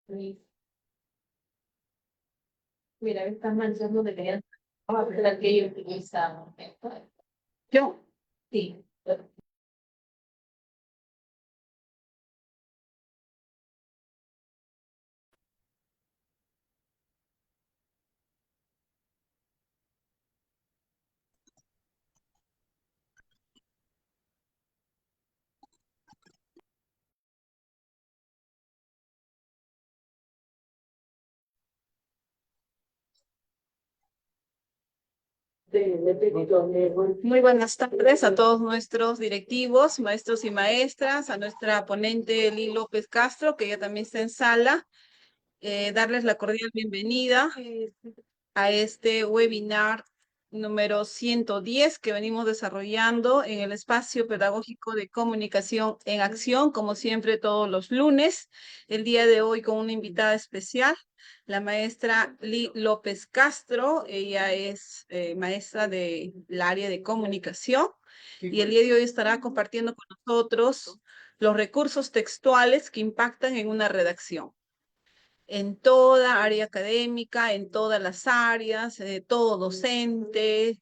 Mira, estás manchando de que la que yo utilizaba. Yo. Sí. Muy buenas tardes a todos nuestros directivos, maestros y maestras, a nuestra ponente Lili López Castro, que ya también está en sala. Darles la cordial bienvenida a este webinar número 110 que venimos desarrollando en el espacio pedagógico de comunicación en acción, como siempre todos los lunes. El día de hoy con una invitada especial, la maestra Lili López Castro. Ella es maestra del área de comunicación y el día de hoy estará compartiendo con nosotros los recursos textuales que impactan en una redacción en toda área académica, en todas las áreas, todo docente,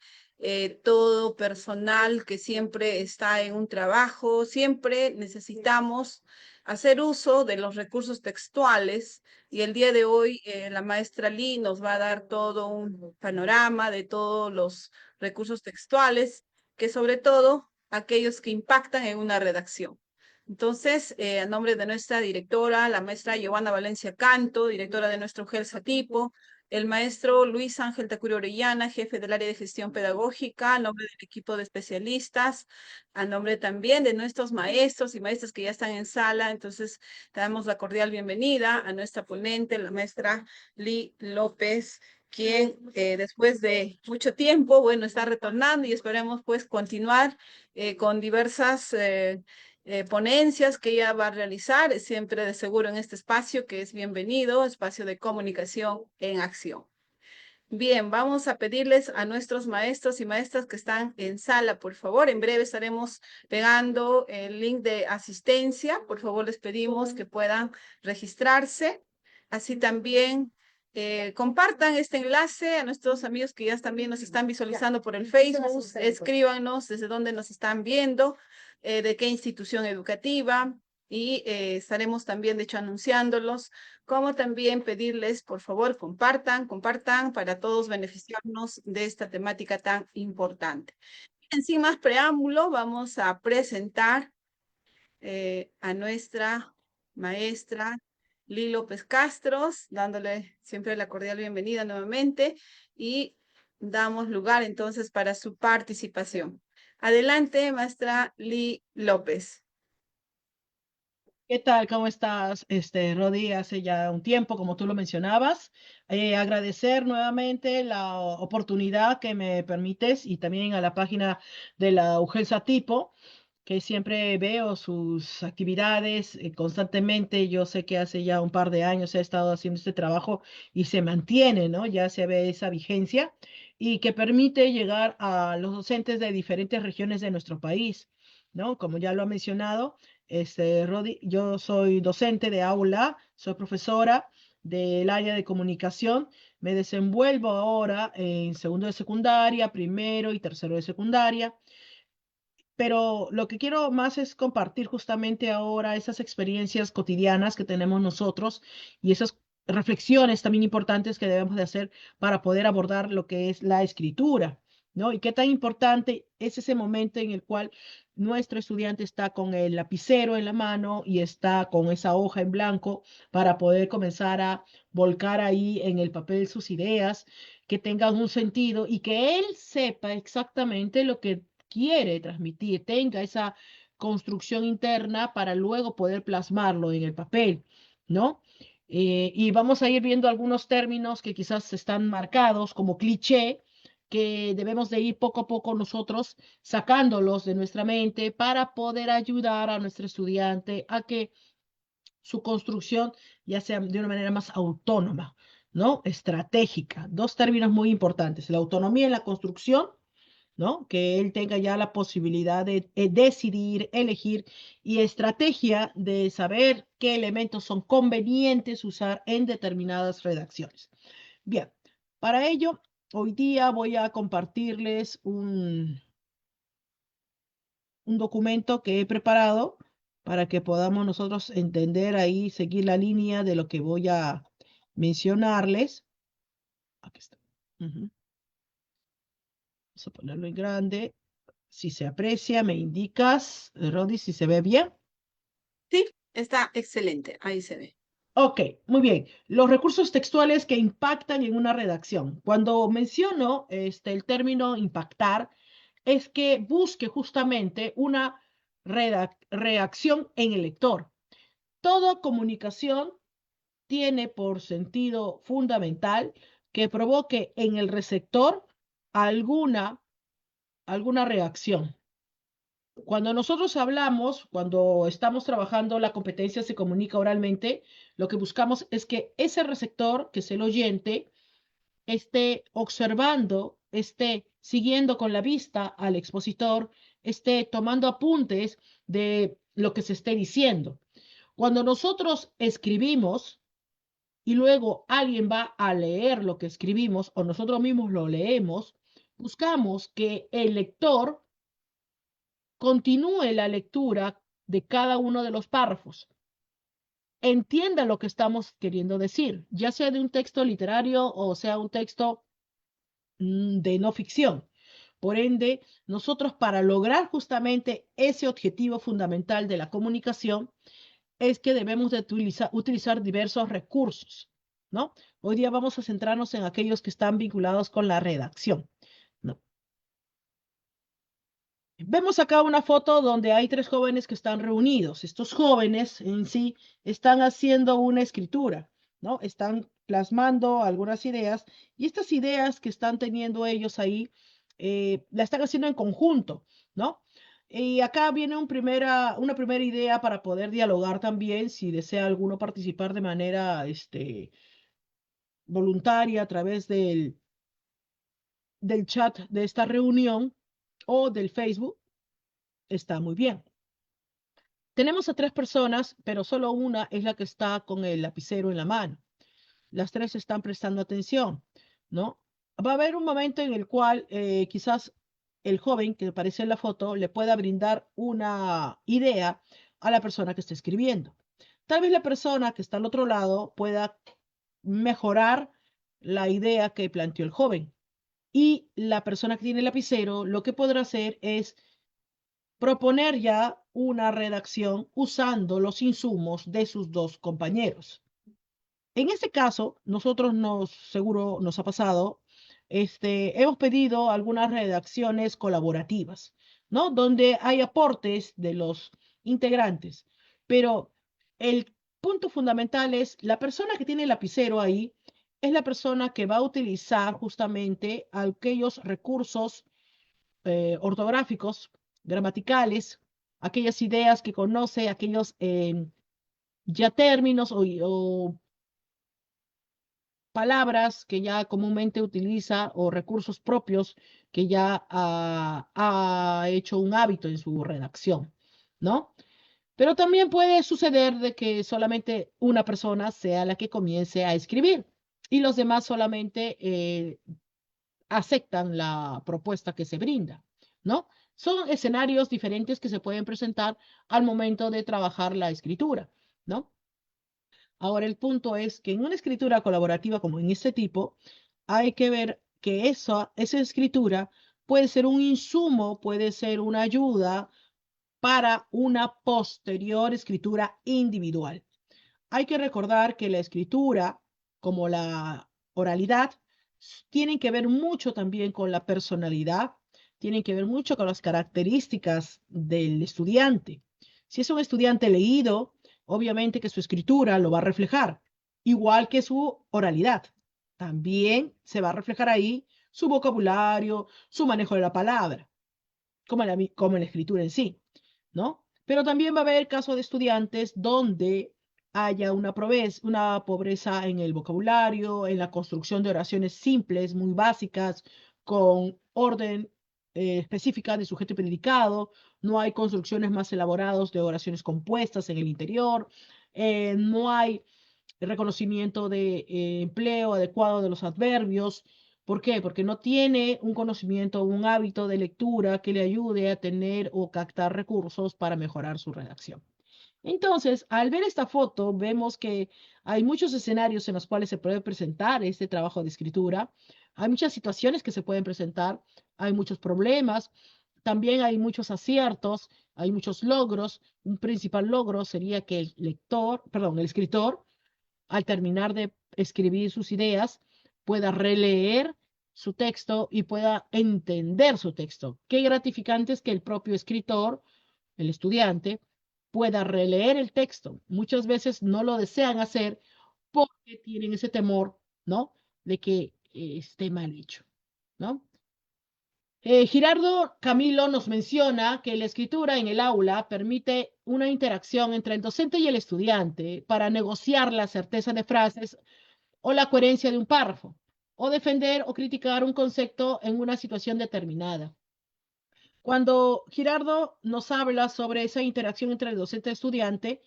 todo personal que siempre está en un trabajo, siempre necesitamos hacer uso de los recursos textuales y el día de hoy la maestra Lee nos va a dar todo un panorama de todos los recursos textuales, que sobre todo aquellos que impactan en una redacción. Entonces, a nombre de nuestra directora, la maestra Giovanna Valencia Canto, directora de nuestro GELSA Tipo, el maestro Luis Ángel Tacurio Orellana, jefe del área de gestión pedagógica, a nombre del equipo de especialistas, a nombre también de nuestros maestros y maestras que ya están en sala. Entonces, te damos la cordial bienvenida a nuestra ponente, la maestra Lee López, quien después de mucho tiempo, bueno, está retornando y esperemos pues continuar con diversas ponencias que ella va a realizar, siempre de seguro en este espacio que es bienvenido, espacio de comunicación en acción. Bien, vamos a pedirles a nuestros maestros y maestras que están en sala, por favor, en breve estaremos pegando el link de asistencia, por favor les pedimos que puedan registrarse, así también compartan este enlace a nuestros amigos que ya también nos están visualizando por el Facebook, escríbanos desde dónde nos están viendo, de qué institución educativa y estaremos también, de hecho, anunciándolos, como también pedirles, por favor, compartan para todos beneficiarnos de esta temática tan importante. Sin más preámbulo, vamos a presentar a nuestra maestra Lili López Castros, dándole siempre la cordial bienvenida nuevamente y damos lugar entonces para su participación. Adelante, maestra Lili López. ¿Qué tal? ¿Cómo estás, Rodi? Hace ya un tiempo, como tú lo mencionabas. Agradecer nuevamente la oportunidad que me permites y también a la página de la UGELSA Tipo, que siempre veo sus actividades constantemente. Yo sé que hace ya un par de años he estado haciendo este trabajo y se mantiene, ¿no? Ya se ve esa vigencia y que permite llegar a los docentes de diferentes regiones de nuestro país, ¿no? Como ya lo ha mencionado, Rodi, yo soy docente de aula, soy profesora del área de comunicación. Me desenvuelvo ahora en segundo de secundaria, primero y tercero de secundaria, pero lo que quiero más es compartir justamente ahora esas experiencias cotidianas que tenemos nosotros y esas reflexiones también importantes que debemos de hacer para poder abordar lo que es la escritura, ¿no? Y qué tan importante es ese momento en el cual nuestro estudiante está con el lapicero en la mano y está con esa hoja en blanco para poder comenzar a volcar ahí en el papel sus ideas, que tengan un sentido y que él sepa exactamente lo que quiere transmitir, tenga esa construcción interna para luego poder plasmarlo en el papel, ¿no? Y vamos a ir viendo algunos términos que quizás están marcados como cliché, que debemos de ir poco a poco nosotros sacándolos de nuestra mente para poder ayudar a nuestro estudiante a que su construcción ya sea de una manera más autónoma, ¿no? Estratégica. Dos términos muy importantes, la autonomía en la construcción ¿no? Que él tenga ya la posibilidad de decidir, elegir y estrategia de saber qué elementos son convenientes usar en determinadas redacciones. Bien, para ello, hoy día voy a compartirles un documento que he preparado para que podamos nosotros entender ahí, seguir la línea de lo que voy a mencionarles. Aquí está. Ujú. Vamos a ponerlo en grande. Si se aprecia, me indicas, Rodi, si se ve bien. Sí, está excelente. Ahí se ve. Ok, muy bien. Los recursos textuales que impactan en una redacción. Cuando menciono el término impactar, es que busque justamente una reacción en el lector. Toda comunicación tiene por sentido fundamental que provoque en el receptor alguna reacción. Cuando nosotros hablamos, cuando estamos trabajando la competencia se comunica oralmente, lo que buscamos es que ese receptor, que es el oyente, esté observando, esté siguiendo con la vista al expositor, esté tomando apuntes de lo que se esté diciendo. Cuando nosotros escribimos y luego alguien va a leer lo que escribimos o nosotros mismos lo leemos, buscamos que el lector continúe la lectura de cada uno de los párrafos, entienda lo que estamos queriendo decir, ya sea de un texto literario o sea un texto de no ficción. Por ende, nosotros para lograr justamente ese objetivo fundamental de la comunicación es que debemos de utilizar diversos recursos, ¿no? Hoy día vamos a centrarnos en aquellos que están vinculados con la redacción, ¿no? Vemos acá una foto donde hay tres jóvenes que están reunidos. Estos jóvenes en sí están haciendo una escritura, ¿no? Están plasmando algunas ideas y estas ideas que están teniendo ellos ahí la están haciendo en conjunto, ¿no? Y acá viene una primera idea para poder dialogar también, si desea alguno participar de manera voluntaria a través del chat de esta reunión o del Facebook, está muy bien. Tenemos a tres personas, pero solo una es la que está con el lapicero en la mano. Las tres están prestando atención, ¿no? Va a haber un momento en el cual quizás el joven que aparece en la foto le pueda brindar una idea a la persona que está escribiendo. Tal vez la persona que está al otro lado pueda mejorar la idea que planteó el joven. Y la persona que tiene el lapicero lo que podrá hacer es proponer ya una redacción usando los insumos de sus dos compañeros. En este caso, seguro nos ha pasado, hemos pedido algunas redacciones colaborativas, ¿no? Donde hay aportes de los integrantes, pero el punto fundamental es la persona que tiene el lapicero ahí, es la persona que va a utilizar justamente aquellos recursos ortográficos, gramaticales, aquellas ideas que conoce, aquellos ya términos o palabras que ya comúnmente utiliza o recursos propios que ya ha hecho un hábito en su redacción, ¿no? Pero también puede suceder de que solamente una persona sea la que comience a escribir y los demás solamente aceptan la propuesta que se brinda, ¿no? Son escenarios diferentes que se pueden presentar al momento de trabajar la escritura, ¿no? Ahora el punto es que en una escritura colaborativa como en este tipo, hay que ver que esa escritura puede ser un insumo, puede ser una ayuda para una posterior escritura individual. Hay que recordar que la escritura, como la oralidad, tienen que ver mucho también con la personalidad, tienen que ver mucho con las características del estudiante. Si es un estudiante leído, obviamente que su escritura lo va a reflejar, igual que su oralidad. También se va a reflejar ahí su vocabulario, su manejo de la palabra, como en la escritura en sí, ¿no? Pero también va a haber casos de estudiantes donde haya una pobreza en el vocabulario, en la construcción de oraciones simples, muy básicas, con orden específica de sujeto y predicado, no hay construcciones más elaboradas de oraciones compuestas en el interior, no hay reconocimiento de empleo adecuado de los adverbios. ¿Por qué? Porque no tiene un conocimiento, un hábito de lectura que le ayude a tener o captar recursos para mejorar su redacción. Entonces, al ver esta foto, vemos que hay muchos escenarios en los cuales se puede presentar este trabajo de escritura. Hay muchas situaciones que se pueden presentar, hay muchos problemas, también hay muchos aciertos, hay muchos logros. Un principal logro sería que el lector, perdón, el escritor, al terminar de escribir sus ideas, pueda releer su texto y pueda entender su texto. Qué gratificante es que el propio escritor, el estudiante, pueda releer el texto. Muchas veces no lo desean hacer porque tienen ese temor, ¿no? De que esté mal hecho, ¿no? Girardo Camilo nos menciona que la escritura en el aula permite una interacción entre el docente y el estudiante para negociar la certeza de frases o la coherencia de un párrafo, o defender o criticar un concepto en una situación determinada. Cuando Girardo nos habla sobre esa interacción entre el docente y estudiante,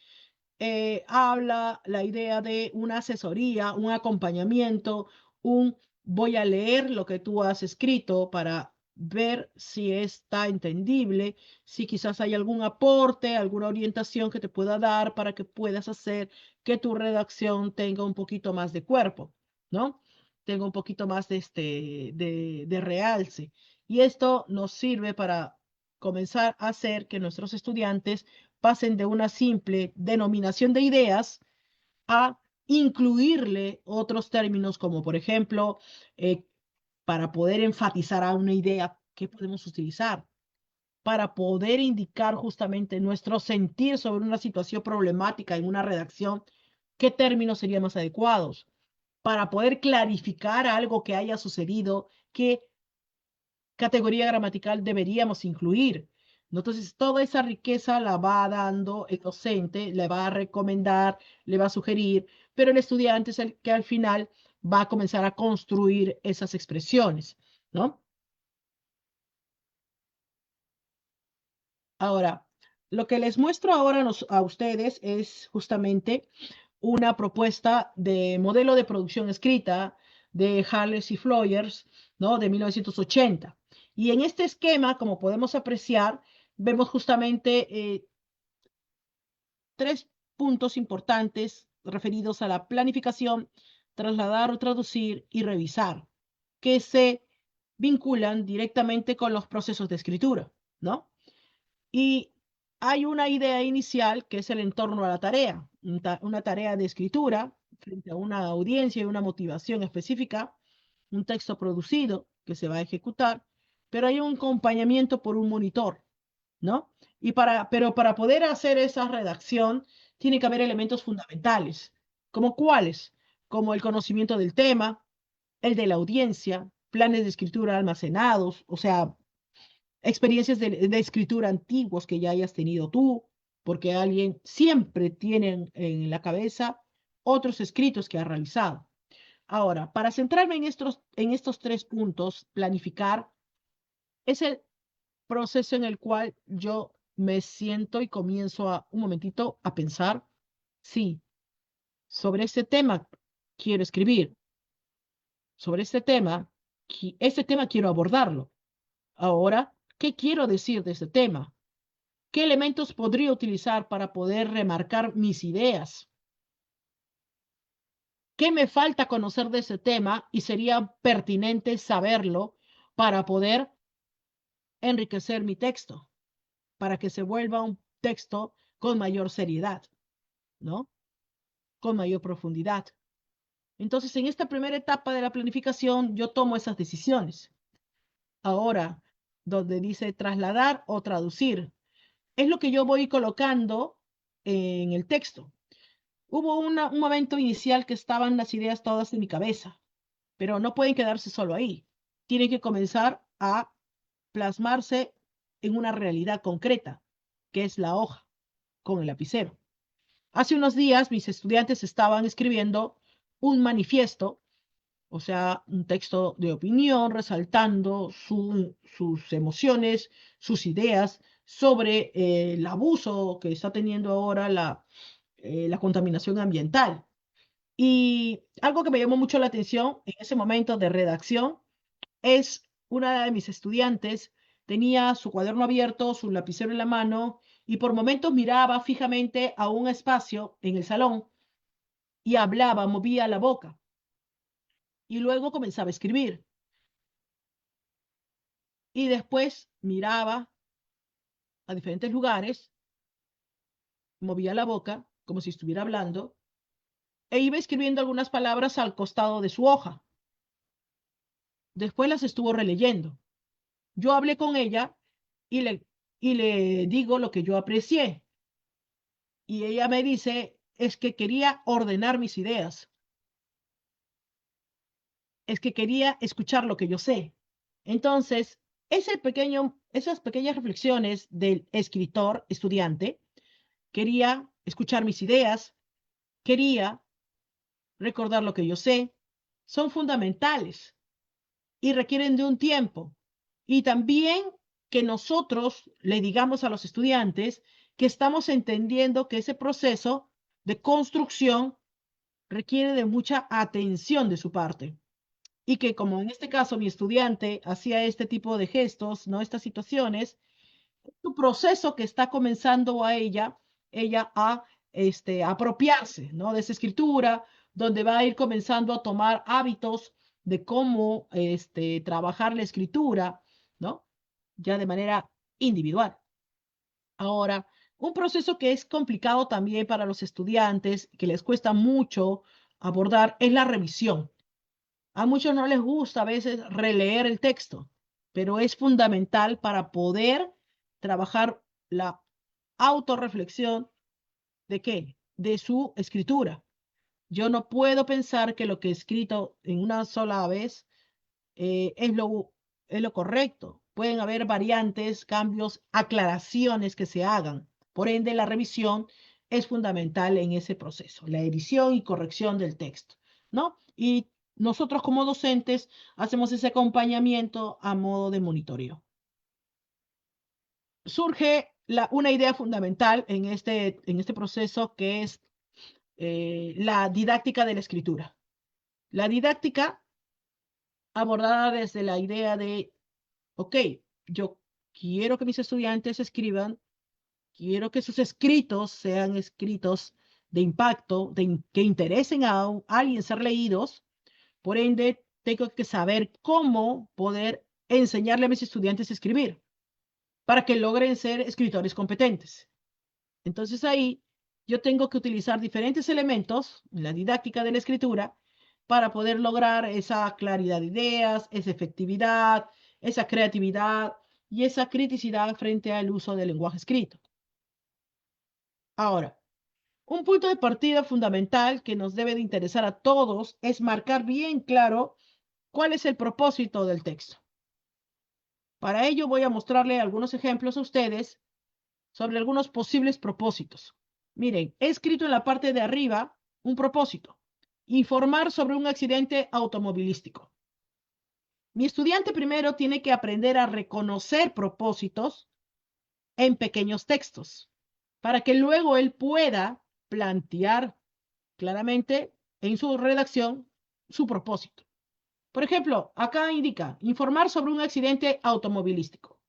habla la idea de una asesoría, un acompañamiento, un voy a leer lo que tú has escrito para ver si está entendible, si quizás hay algún aporte, alguna orientación que te pueda dar para que puedas hacer que tu redacción tenga un poquito más de cuerpo, ¿no? Tenga un poquito más de realce. Y esto nos sirve para comenzar a hacer que nuestros estudiantes pasen de una simple denominación de ideas a incluirle otros términos como, por ejemplo, para poder enfatizar a una idea, ¿qué podemos utilizar? Para poder indicar justamente nuestro sentir sobre una situación problemática en una redacción, ¿qué términos serían más adecuados? Para poder clarificar algo que haya sucedido, ¿qué categoría gramatical deberíamos incluir? Entonces, toda esa riqueza la va dando el docente, le va a recomendar, le va a sugerir, pero el estudiante es el que al final va a comenzar a construir esas expresiones, ¿no? Ahora, lo que les muestro ahora a ustedes es justamente una propuesta de modelo de producción escrita de Harles y Floyers, ¿no? De 1980. Y en este esquema, como podemos apreciar, vemos justamente tres puntos importantes referidos a la planificación, trasladar o traducir y revisar, que se vinculan directamente con los procesos de escritura, ¿no? Y hay una idea inicial que es el entorno a la tarea, una tarea de escritura frente a una audiencia y una motivación específica, un texto producido que se va a ejecutar, pero hay un acompañamiento por un monitor, ¿no? Pero para poder hacer esa redacción, tiene que haber elementos fundamentales, como cuáles, como el conocimiento del tema, el de la audiencia, planes de escritura almacenados, o sea, experiencias de escritura antiguos que ya hayas tenido tú, porque alguien siempre tiene en la cabeza otros escritos que ha realizado. Ahora, para centrarme en estos tres puntos, planificar es el proceso en el cual yo me siento y comienzo un momentito a pensar, sí, sobre este tema quiero escribir, sobre este tema quiero abordarlo. Ahora, ¿qué quiero decir de este tema? ¿Qué elementos podría utilizar para poder remarcar mis ideas? ¿Qué me falta conocer de ese tema y sería pertinente saberlo para poder enriquecer mi texto, para que se vuelva un texto con mayor seriedad, ¿no? Con mayor profundidad. Entonces, en esta primera etapa de la planificación, yo tomo esas decisiones. Ahora, donde dice trasladar o traducir, es lo que yo voy colocando en el texto. Hubo un momento inicial que estaban las ideas todas en mi cabeza, pero no pueden quedarse solo ahí. Tienen que comenzar a plasmarse en una realidad concreta, que es la hoja con el lapicero. Hace unos días mis estudiantes estaban escribiendo un manifiesto O sea, un texto de opinión resaltando sus emociones, sus ideas sobre el abuso que está teniendo ahora la contaminación ambiental. Y algo que me llamó mucho la atención en ese momento de redacción es una de mis estudiantes, tenía su cuaderno abierto, su lapicero en la mano y por momentos miraba fijamente a un espacio en el salón y hablaba, movía la boca y luego comenzaba a escribir. Y después miraba a diferentes lugares, movía la boca como si estuviera hablando e iba escribiendo algunas palabras al costado de su hoja. Después las estuvo releyendo. Yo hablé con ella y le digo lo que yo aprecié. Y ella me dice, es que quería ordenar mis ideas, es que quería escuchar lo que yo sé. Entonces, esas pequeñas reflexiones del escritor, estudiante, quería escuchar mis ideas, quería recordar lo que yo sé, son fundamentales y requieren de un tiempo. Y también que nosotros le digamos a los estudiantes que estamos entendiendo que ese proceso de construcción requiere de mucha atención de su parte. Y que como en este caso mi estudiante hacía este tipo de gestos, ¿no? Estas situaciones, su proceso que está comenzando ella a apropiarse, ¿no? De esa escritura, donde va a ir comenzando a tomar hábitos de cómo trabajar la escritura, ¿no? Ya de manera individual. Ahora, un proceso que es complicado también para los estudiantes, que les cuesta mucho abordar, es la revisión. A muchos no les gusta a veces releer el texto, pero es fundamental para poder trabajar la autorreflexión de qué, de su escritura. Yo no puedo pensar que lo que he escrito en una sola vez eh, es lo, es lo correcto. Pueden haber variantes, cambios, aclaraciones que se hagan. Por ende, la revisión es fundamental en ese proceso, la edición y corrección del texto, ¿no? Y nosotros como docentes hacemos ese acompañamiento a modo de monitoreo. Surge una idea fundamental en este proceso que es la didáctica de la escritura. La didáctica abordada desde la idea de ok, yo quiero que mis estudiantes escriban, quiero que sus escritos sean escritos de impacto, que interesen a alguien ser leídos, por ende, tengo que saber cómo poder enseñarle a mis estudiantes a escribir para que logren ser escritores competentes. Entonces ahí yo tengo que utilizar diferentes elementos en la didáctica de la escritura para poder lograr esa claridad de ideas, esa efectividad, esa creatividad y esa criticidad frente al uso del lenguaje escrito. Ahora, un punto de partida fundamental que nos debe de interesar a todos es marcar bien claro cuál es el propósito del texto. Para ello voy a mostrarle algunos ejemplos a ustedes sobre algunos posibles propósitos. Miren, he escrito en la parte de arriba un propósito: informar sobre un accidente automovilístico. Mi estudiante primero tiene que aprender a reconocer propósitos en pequeños textos para que luego él pueda plantear claramente en su redacción su propósito. Por ejemplo, acá indica informar sobre un accidente automovilístico.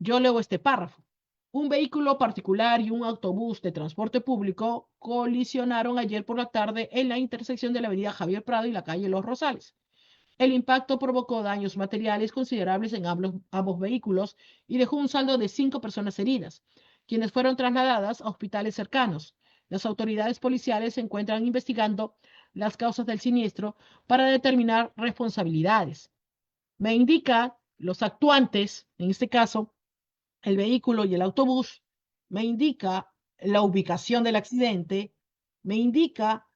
Yo leo este párrafo. Un vehículo particular y un autobús de transporte público colisionaron ayer por la tarde en la intersección de la avenida Javier Prado y la calle Los Rosales. El impacto provocó daños materiales considerables en ambos vehículos y dejó un saldo de 5 personas heridas, quienes fueron trasladadas a hospitales cercanos. Las autoridades policiales se encuentran investigando las causas del siniestro para determinar responsabilidades. Me indica los actuantes, en este caso, el vehículo y el autobús, me indica la ubicación del accidente, me indica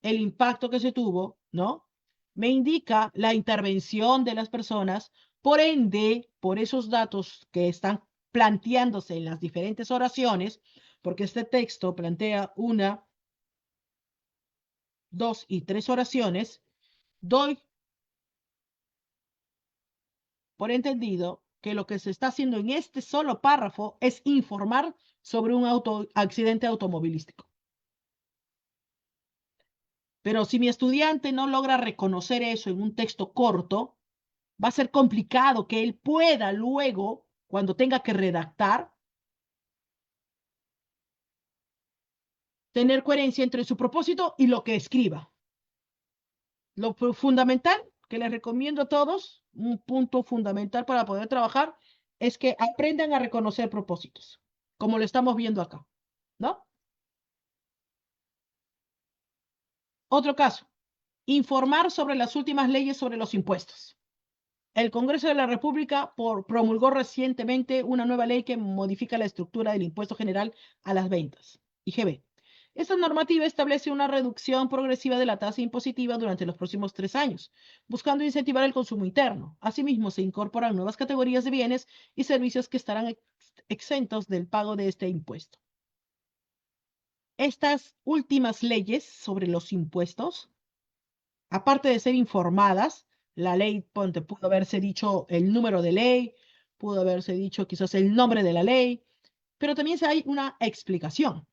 el impacto que se tuvo, ¿no? Me indica la intervención de las personas, por ende, por esos datos que están planteándose en las diferentes oraciones, porque este texto plantea una, dos y tres oraciones, doy por entendido que lo que se está haciendo en este solo párrafo es informar sobre un accidente automovilístico. Pero si mi estudiante no logra reconocer eso en un texto corto, va a ser complicado que él pueda luego, cuando tenga que redactar, tener coherencia entre su propósito y lo que escriba. Lo fundamental que les recomiendo a todos, un punto fundamental para poder trabajar, es que aprendan a reconocer propósitos, como lo estamos viendo acá, ¿no? Otro caso, informar sobre las últimas leyes sobre los impuestos. El Congreso de la República promulgó recientemente una nueva ley que modifica la estructura del impuesto general a las ventas, IGB. Esta normativa establece una reducción progresiva de la tasa impositiva durante los próximos 3 años, buscando incentivar el consumo interno. Asimismo, se incorporan nuevas categorías de bienes y servicios que estarán exentos del pago de este impuesto. Estas últimas leyes sobre los impuestos, aparte de ser informadas, la ley, pudo haberse dicho el número de ley, pudo haberse dicho quizás el nombre de la ley, pero también hay una explicación.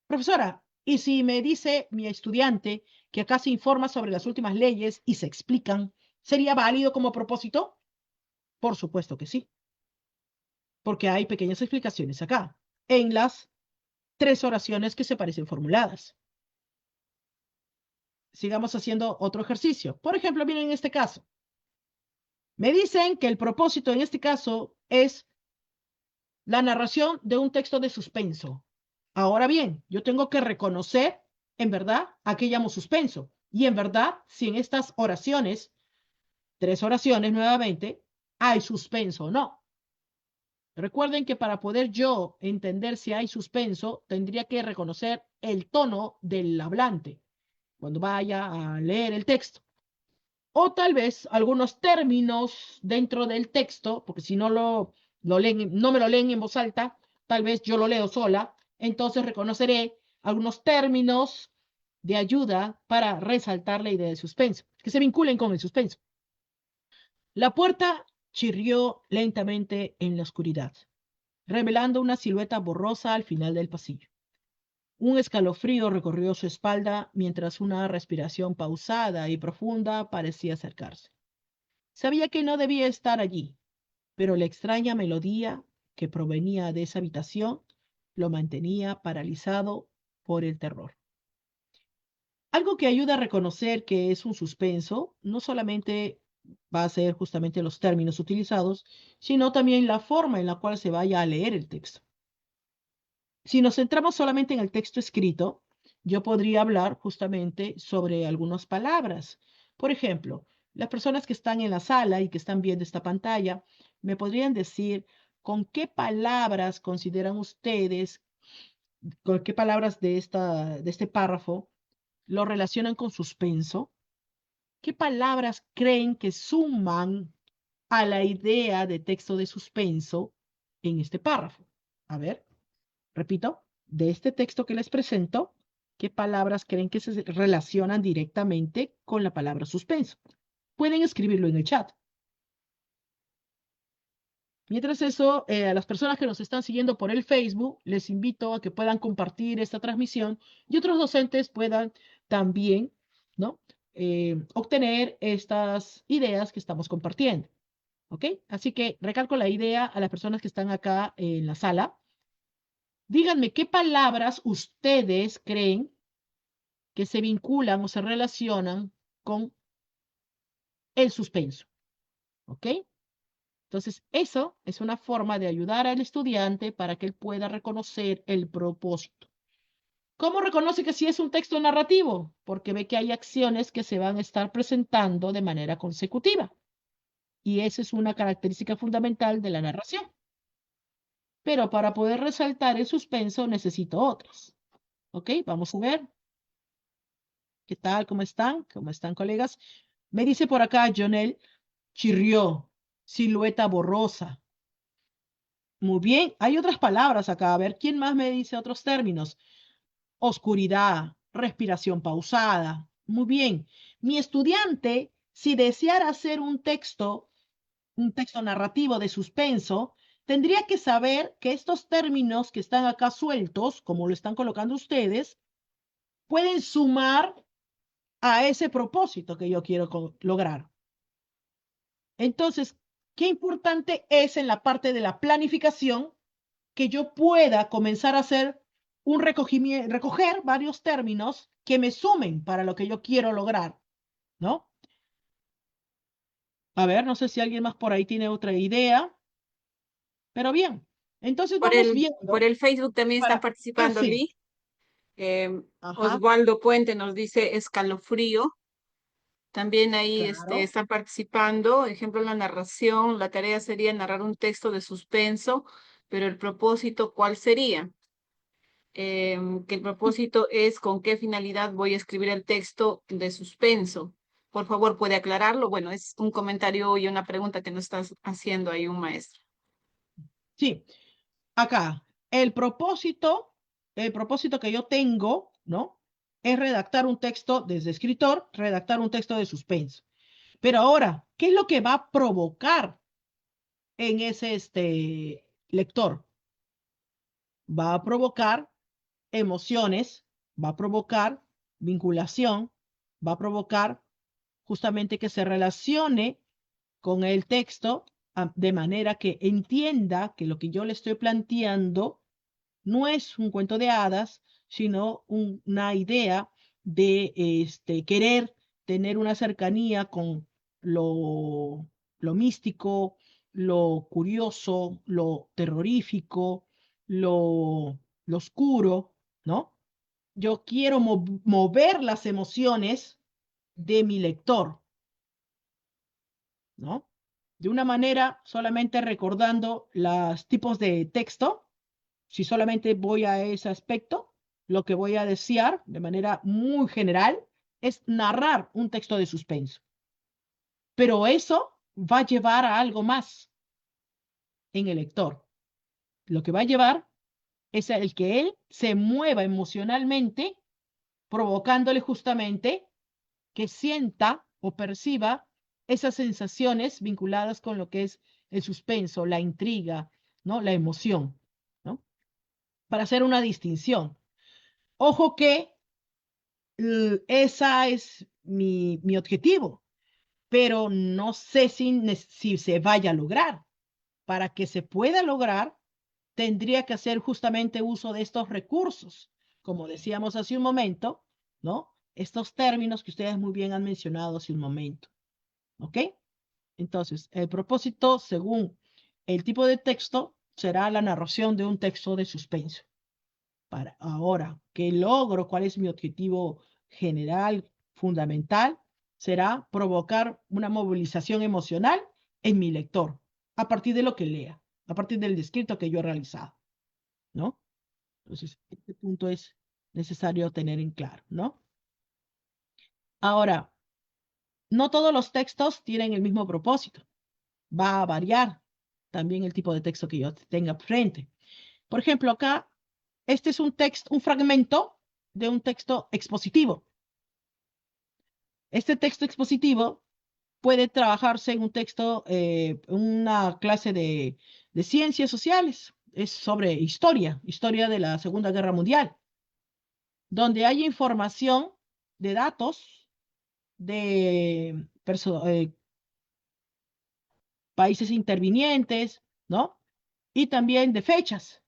Profesora, ¿y si me dice mi estudiante que acá se informa sobre las últimas leyes y se explican, sería válido como propósito? Por supuesto que sí, porque hay pequeñas explicaciones acá, en las 3 oraciones que se parecen formuladas. Sigamos haciendo otro ejercicio. Por ejemplo, miren en este caso. Me dicen que el propósito en este caso es la narración de un texto de suspenso. Ahora bien, yo tengo que reconocer, en verdad, a qué llamo suspenso. Y en verdad, si en estas oraciones, 3 oraciones nuevamente, hay suspenso o no. Recuerden que para poder yo entender si hay suspenso, tendría que reconocer el tono del hablante cuando vaya a leer el texto. O tal vez algunos términos dentro del texto, porque si no leen, no me lo leen en voz alta, tal vez yo lo leo sola, entonces reconoceré algunos términos de ayuda para resaltar la idea de suspenso, que se vinculen con el suspenso. La puerta chirrió lentamente en la oscuridad, revelando una silueta borrosa al final del pasillo. Un escalofrío recorrió su espalda mientras una respiración pausada y profunda parecía acercarse. Sabía que no debía estar allí, pero la extraña melodía que provenía de esa habitación lo mantenía paralizado por el terror. Algo que ayuda a reconocer que es un suspenso no solamente va a ser justamente los términos utilizados, sino también la forma en la cual se vaya a leer el texto. Si nos centramos solamente en el texto escrito, yo podría hablar justamente sobre algunas palabras. Por ejemplo, las personas que están en la sala y que están viendo esta pantalla, me podrían decir con qué palabras consideran ustedes, con qué palabras de este párrafo lo relacionan con suspenso, qué palabras creen que suman a la idea de texto de suspenso en este párrafo. A ver. Repito, de este texto que les presento, ¿qué palabras creen que se relacionan directamente con la palabra suspenso? Pueden escribirlo en el chat. Mientras eso, a las personas que nos están siguiendo por el Facebook, les invito a que puedan compartir esta transmisión y otros docentes puedan también, ¿no? Obtener estas ideas que estamos compartiendo. ¿Ok? Así que recalco la idea a las personas que están acá en la sala. Díganme qué palabras ustedes creen que se vinculan o se relacionan con el suspenso. ¿Ok? Entonces, eso es una forma de ayudar al estudiante para que él pueda reconocer el propósito. ¿Cómo reconoce que sí es un texto narrativo? Porque ve que hay acciones que se van a estar presentando de manera consecutiva. Y esa es una característica fundamental de la narración. Pero para poder resaltar el suspenso necesito otras. ¿Ok? Vamos a ver. ¿Qué tal? ¿Cómo están? ¿Cómo están, colegas? Me dice por acá Jonel, chirrió, silueta borrosa. Muy bien, hay otras palabras acá. A ver, ¿quién más me dice otros términos? Oscuridad, respiración pausada. Muy bien. Mi estudiante si deseara hacer un texto narrativo de suspenso, tendría que saber que estos términos que están acá sueltos, como lo están colocando ustedes, pueden sumar a ese propósito que yo quiero lograr. Entonces, qué importante es en la parte de la planificación que yo pueda comenzar a hacer un recoger varios términos que me sumen para lo que yo quiero lograr, ¿no? A ver, no sé si alguien más por ahí tiene otra idea, pero bien, entonces vamos Por viendo el Facebook también está para, participando sí, Lee. ajá, Osvaldo Puente nos dice escalofrío. También ahí claro. están participando. Ejemplo, la narración. La tarea sería narrar un texto de suspenso, pero el propósito, ¿cuál sería? Que el propósito es con qué finalidad voy a escribir el texto de suspenso. Por favor, ¿puede aclararlo? Bueno, es un comentario y una pregunta que nos está haciendo ahí un maestro. Sí, acá, el propósito que yo tengo, ¿no? Es redactar un texto desde escritor, redactar un texto de suspenso. Pero ahora, ¿qué es lo que va a provocar en ese lector? Va a provocar emociones, va a provocar vinculación, va a provocar justamente que se relacione con el texto de manera que entienda que lo que yo le estoy planteando no es un cuento de hadas, sino una idea de querer tener una cercanía con lo místico, lo curioso, lo terrorífico, lo oscuro, ¿no? Yo quiero mover las emociones de mi lector, ¿no? De una manera solamente recordando los tipos de texto, si solamente voy a ese aspecto, lo que voy a desear de manera muy general es narrar un texto de suspenso. Pero eso va a llevar a algo más en el lector. Lo que va a llevar es el que él se mueva emocionalmente, provocándole justamente que sienta o perciba esas sensaciones vinculadas con lo que es el suspenso, la intriga, ¿no? La emoción, ¿no? Para hacer una distinción. Ojo que esa es mi objetivo, pero no sé si se vaya a lograr. Para que se pueda lograr, tendría que hacer justamente uso de estos recursos, como decíamos hace un momento, ¿no? Estos términos que ustedes muy bien han mencionado hace un momento, ¿ok? Entonces, el propósito, según el tipo de texto, será la narración de un texto de suspenso. Para ahora, ¿qué logro? ¿Cuál es mi objetivo general, fundamental? Será provocar una movilización emocional en mi lector, a partir de lo que lea, a partir del descrito que yo he realizado, ¿no? Entonces, este punto es necesario tener en claro, ¿no? Ahora, no todos los textos tienen el mismo propósito. Va a variar también el tipo de texto que yo tenga frente. Por ejemplo, acá, este es un texto, un fragmento de un texto expositivo. Este texto expositivo puede trabajarse en un texto, una clase de ciencias sociales. Es sobre historia de la Segunda Guerra Mundial, donde hay información de datos de países intervinientes, ¿no? Y también de fechas.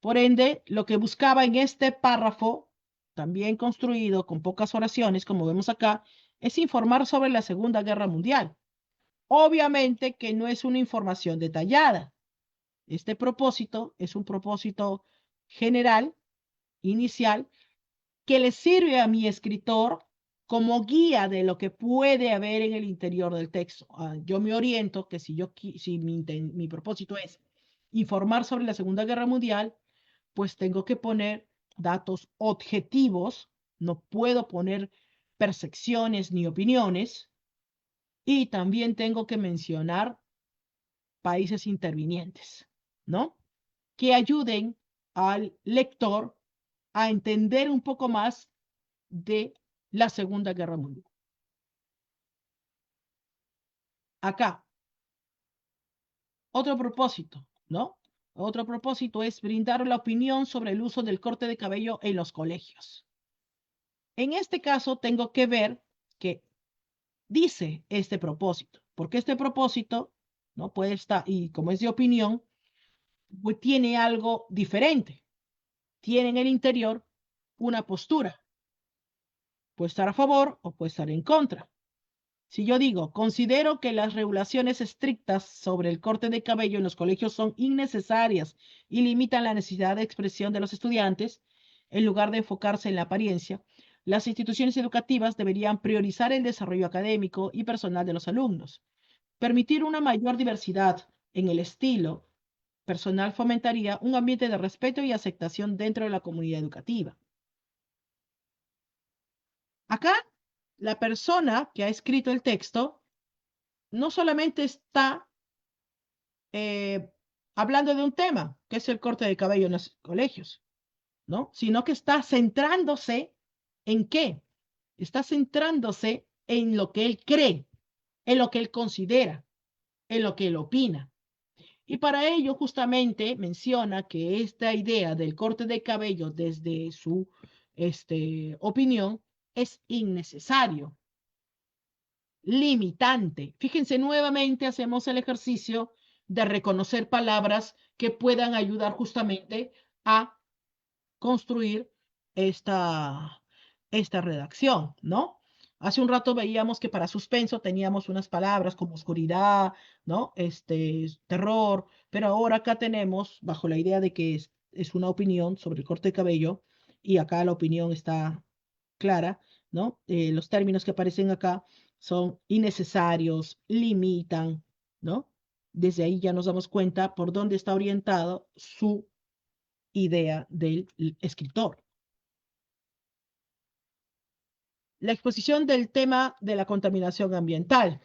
Por ende, lo que buscaba en este párrafo, también construido con pocas oraciones, como vemos acá, es informar sobre la Segunda Guerra Mundial. Obviamente que no es una información detallada. Este propósito es un propósito general, inicial, que le sirve a mi escritor como guía de lo que puede haber en el interior del texto. Yo me oriento que si mi propósito es informar sobre la Segunda Guerra Mundial, pues tengo que poner datos objetivos, no puedo poner percepciones ni opiniones, y también tengo que mencionar países intervinientes, ¿no? Que ayuden al lector a entender un poco más de la Segunda Guerra Mundial. acá, otro propósito, ¿no? Otro propósito es brindar la opinión sobre el uso del corte de cabello en los colegios. En este caso, tengo que ver qué dice este propósito, porque este propósito, ¿no? Puede estar, y como es de opinión, pues tiene algo diferente. Tiene en el interior una postura. Puede estar a favor o puede estar en contra. Si yo digo, considero que las regulaciones estrictas sobre el corte de cabello en los colegios son innecesarias y limitan la necesidad de expresión de los estudiantes, en lugar de enfocarse en la apariencia, las instituciones educativas deberían priorizar el desarrollo académico y personal de los alumnos. Permitir una mayor diversidad en el estilo personal fomentaría un ambiente de respeto y aceptación dentro de la comunidad educativa. Acá, la persona que ha escrito el texto no solamente está hablando de un tema, que es el corte de cabello en los colegios, ¿no? Sino que está centrándose en qué? Está centrándose en lo que él cree, en lo que él considera, en lo que él opina. Y para ello justamente menciona que esta idea del corte de cabello desde su opinión es innecesario, limitante. Fíjense, nuevamente hacemos el ejercicio de reconocer palabras que puedan ayudar justamente a construir esta redacción, ¿no? Hace un rato veíamos que para suspenso teníamos unas palabras como oscuridad, ¿no? Terror, pero ahora acá tenemos, bajo la idea de que es una opinión sobre el corte de cabello, y acá la opinión está clara, ¿no? Los términos que aparecen acá son innecesarios, limitan, ¿no? Desde ahí ya nos damos cuenta por dónde está orientado su idea del escritor. La exposición del tema de la contaminación ambiental.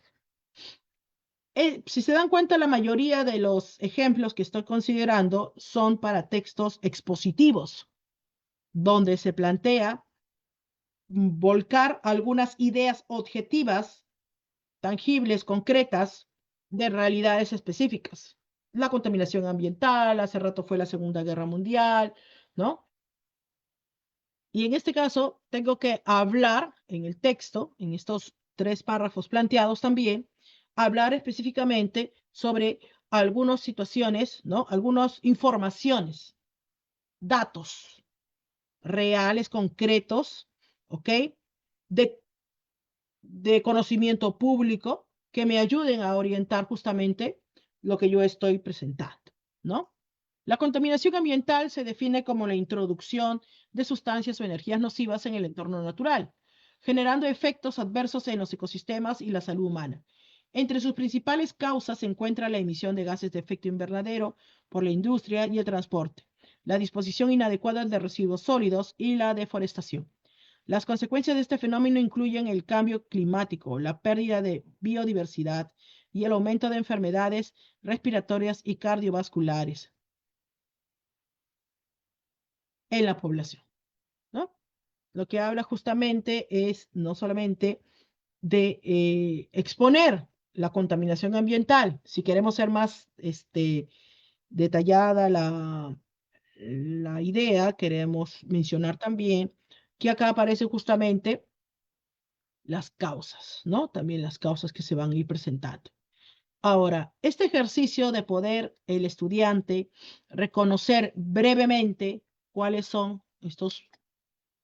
Si se dan cuenta, la mayoría de los ejemplos que estoy considerando son para textos expositivos, donde se plantea volcar algunas ideas objetivas, tangibles, concretas, de realidades específicas. La contaminación ambiental, hace rato fue la Segunda Guerra Mundial, ¿no? Y en este caso, tengo que hablar en el texto, en estos 3 párrafos planteados también, hablar específicamente sobre algunas situaciones, ¿no? Algunas informaciones, datos reales, concretos, ¿ok? De, de conocimiento público que me ayuden a orientar justamente lo que yo estoy presentando, ¿no? La contaminación ambiental se define como la introducción de sustancias o energías nocivas en el entorno natural, generando efectos adversos en los ecosistemas y la salud humana. Entre sus principales causas se encuentra la emisión de gases de efecto invernadero por la industria y el transporte, la disposición inadecuada de residuos sólidos y la deforestación. Las consecuencias de este fenómeno incluyen el cambio climático, la pérdida de biodiversidad y el aumento de enfermedades respiratorias y cardiovasculares en la población, ¿no? Lo que habla justamente es no solamente de exponer la contaminación ambiental, si queremos ser más detallada la idea, queremos mencionar también que acá aparecen justamente las causas, ¿no? También las causas que se van a ir presentando. Ahora, este ejercicio de poder el estudiante reconocer brevemente cuáles son estos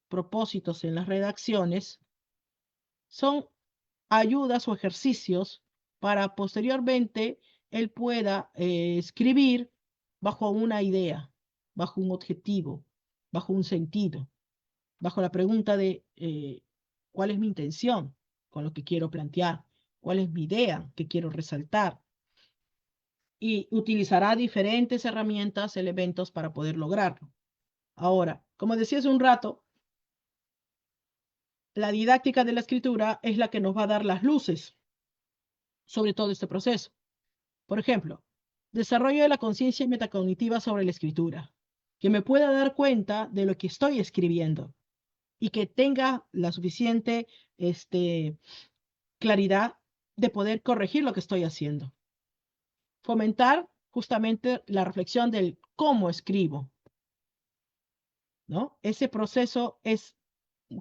propósitos en las redacciones, son ayudas o ejercicios para posteriormente él pueda escribir bajo una idea, bajo un objetivo, bajo un sentido, bajo la pregunta de cuál es mi intención con lo que quiero plantear, cuál es mi idea que quiero resaltar. Y utilizará diferentes herramientas, elementos para poder lograrlo. Ahora, como decía hace un rato, la didáctica de la escritura es la que nos va a dar las luces sobre todo este proceso. Por ejemplo, desarrollo de la conciencia metacognitiva sobre la escritura, que me pueda dar cuenta de lo que estoy escribiendo y que tenga la suficiente claridad de poder corregir lo que estoy haciendo. Fomentar justamente la reflexión del cómo escribo, ¿no? Ese proceso es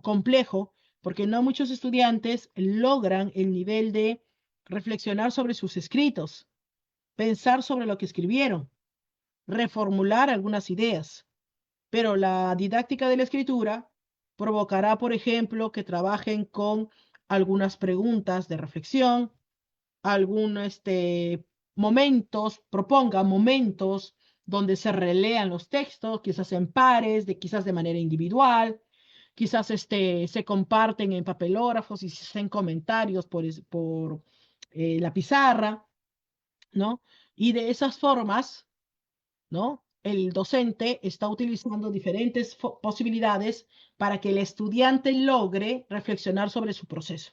complejo porque no muchos estudiantes logran el nivel de reflexionar sobre sus escritos, pensar sobre lo que escribieron, reformular algunas ideas. Pero la didáctica de la escritura provocará, por ejemplo, que trabajen con algunas preguntas de reflexión, algunos momentos, proponga momentos donde se relean los textos, quizás en pares, quizás de manera individual, quizás se comparten en papelógrafos y se hacen comentarios por la pizarra, ¿no? Y de esas formas, ¿no? El docente está utilizando diferentes posibilidades para que el estudiante logre reflexionar sobre su proceso.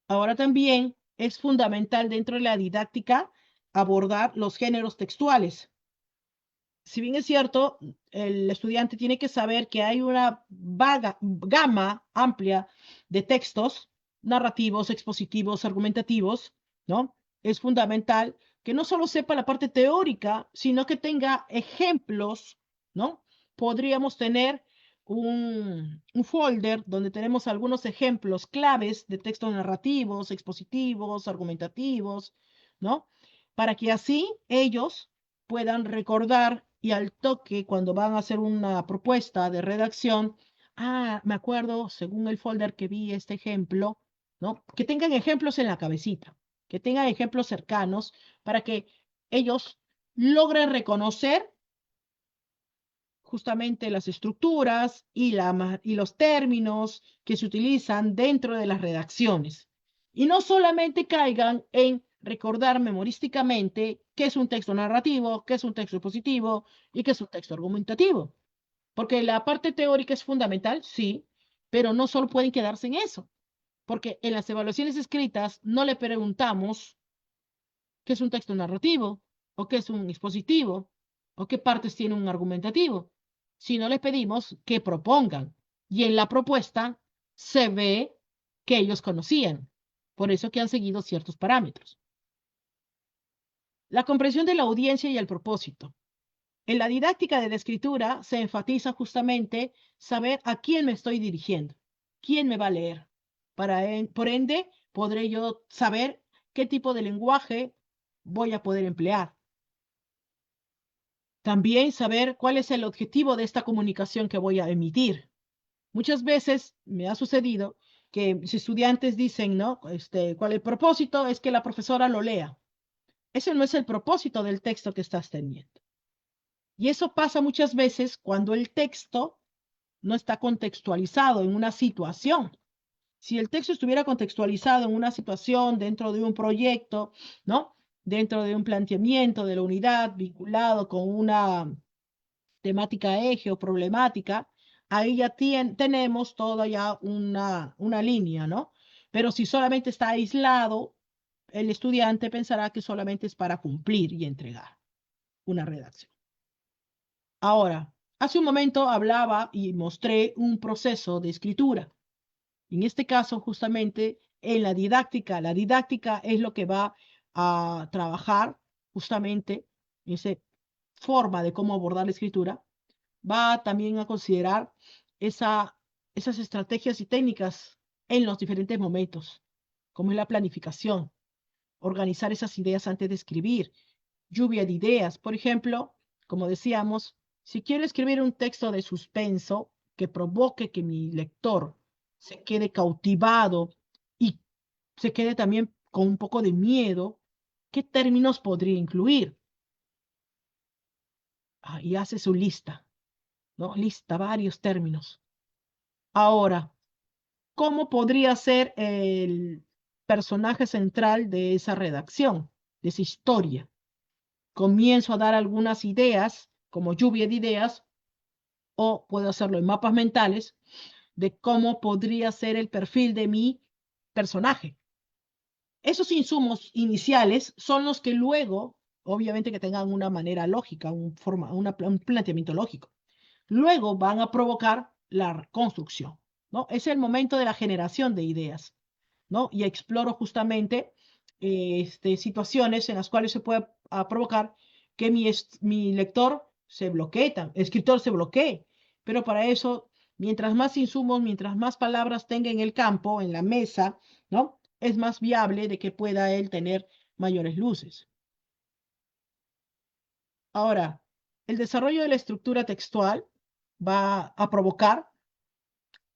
Ahora también es fundamental dentro de la didáctica abordar los géneros textuales. Si bien es cierto, el estudiante tiene que saber que hay una gama amplia de textos narrativos, expositivos, argumentativos, ¿no? Es fundamental que no solo sepa la parte teórica, sino que tenga ejemplos, ¿no? Podríamos tener un folder donde tenemos algunos ejemplos claves de textos narrativos, expositivos, argumentativos, ¿no? Para que así ellos puedan recordar y al toque cuando van a hacer una propuesta de redacción, me acuerdo, según el folder que vi este ejemplo, ¿no? Que tengan ejemplos en la cabecita, que tengan ejemplos cercanos para que ellos logren reconocer justamente las estructuras y los términos que se utilizan dentro de las redacciones. Y no solamente caigan en recordar memorísticamente qué es un texto narrativo, qué es un texto expositivo y qué es un texto argumentativo. Porque la parte teórica es fundamental, sí, pero no solo pueden quedarse en eso. Porque en las evaluaciones escritas no le preguntamos qué es un texto narrativo o qué es un expositivo o qué partes tiene un argumentativo, sino les pedimos que propongan. Y en la propuesta se ve que ellos conocían, por eso que han seguido ciertos parámetros. La comprensión de la audiencia y el propósito. En la didáctica de la escritura se enfatiza justamente saber a quién me estoy dirigiendo, quién me va a leer. Por ende, podré yo saber qué tipo de lenguaje voy a poder emplear. También saber cuál es el objetivo de esta comunicación que voy a emitir. Muchas veces me ha sucedido que mis estudiantes dicen, ¿no? ¿Cuál es el propósito? Es que la profesora lo lea. Ese no es el propósito del texto que estás teniendo. Y eso pasa muchas veces cuando el texto no está contextualizado en una situación. Si el texto estuviera contextualizado en una situación dentro de un proyecto, ¿no? Dentro de un planteamiento de la unidad vinculado con una temática eje o problemática, ahí ya tenemos toda ya una línea, ¿no? Pero si solamente está aislado, el estudiante pensará que solamente es para cumplir y entregar una redacción. Ahora, hace un momento hablaba y mostré un proceso de escritura. En este caso, justamente en la didáctica es lo que va a trabajar justamente esa forma de cómo abordar la escritura. Va también a considerar esas estrategias y técnicas en los diferentes momentos, como es la planificación, organizar esas ideas antes de escribir, lluvia de ideas. Por ejemplo, como decíamos, si quiero escribir un texto de suspenso que provoque que mi lector se quede cautivado y se quede también con un poco de miedo, ¿qué términos podría incluir? Y hace su lista, ¿no? Lista varios términos. Ahora, ¿cómo podría ser el personaje central de esa redacción, de esa historia? Comienzo a dar algunas ideas, como lluvia de ideas, o puedo hacerlo en mapas mentales, de cómo podría ser el perfil de mi personaje. Esos insumos iniciales son los que luego, obviamente que tengan una manera lógica, un planteamiento lógico, luego van a provocar la construcción, ¿no? Es el momento de la generación de ideas. ¿no? Y exploro justamente situaciones en las cuales se puede provocar que mi lector se bloquee, escritor se bloquee. Pero para eso, mientras más insumos, mientras más palabras tenga en el campo, en la mesa, ¿no? Es más viable de que pueda él tener mayores luces. Ahora, el desarrollo de la estructura textual va a provocar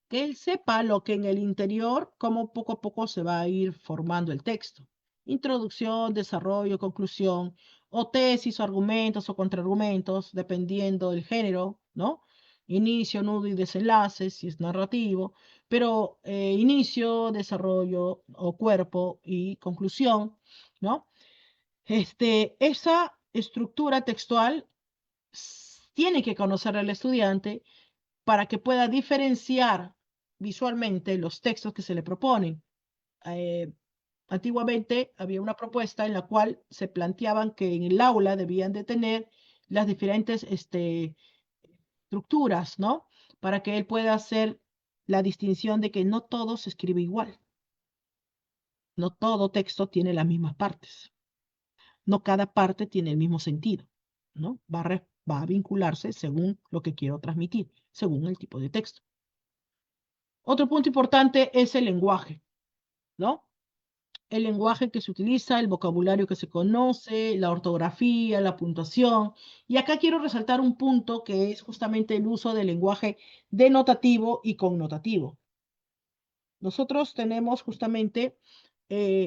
que él sepa lo que en el interior, cómo poco a poco se va a ir formando el texto. Introducción, desarrollo, conclusión, o tesis, o argumentos o contraargumentos, dependiendo del género, ¿no? Inicio, nudo y desenlace, si es narrativo, pero inicio, desarrollo o cuerpo y conclusión, ¿no? Esa estructura textual tiene que conocer al estudiante para que pueda diferenciar visualmente los textos que se le proponen. Eh, Antiguamente había una propuesta en la cual se planteaban que en el aula debían de tener las diferentes estructuras, ¿no? Para que él pueda hacer la distinción de que no todo se escribe igual, no todo texto tiene las mismas partes, no cada parte tiene el mismo sentido, ¿no? Va a vincularse según lo que quiero transmitir, según el tipo de texto. Otro punto importante es el lenguaje, ¿no? El lenguaje que se utiliza, el vocabulario que se conoce, la ortografía, la puntuación. Y acá quiero resaltar un punto que es justamente el uso del lenguaje denotativo y connotativo. Nosotros tenemos justamente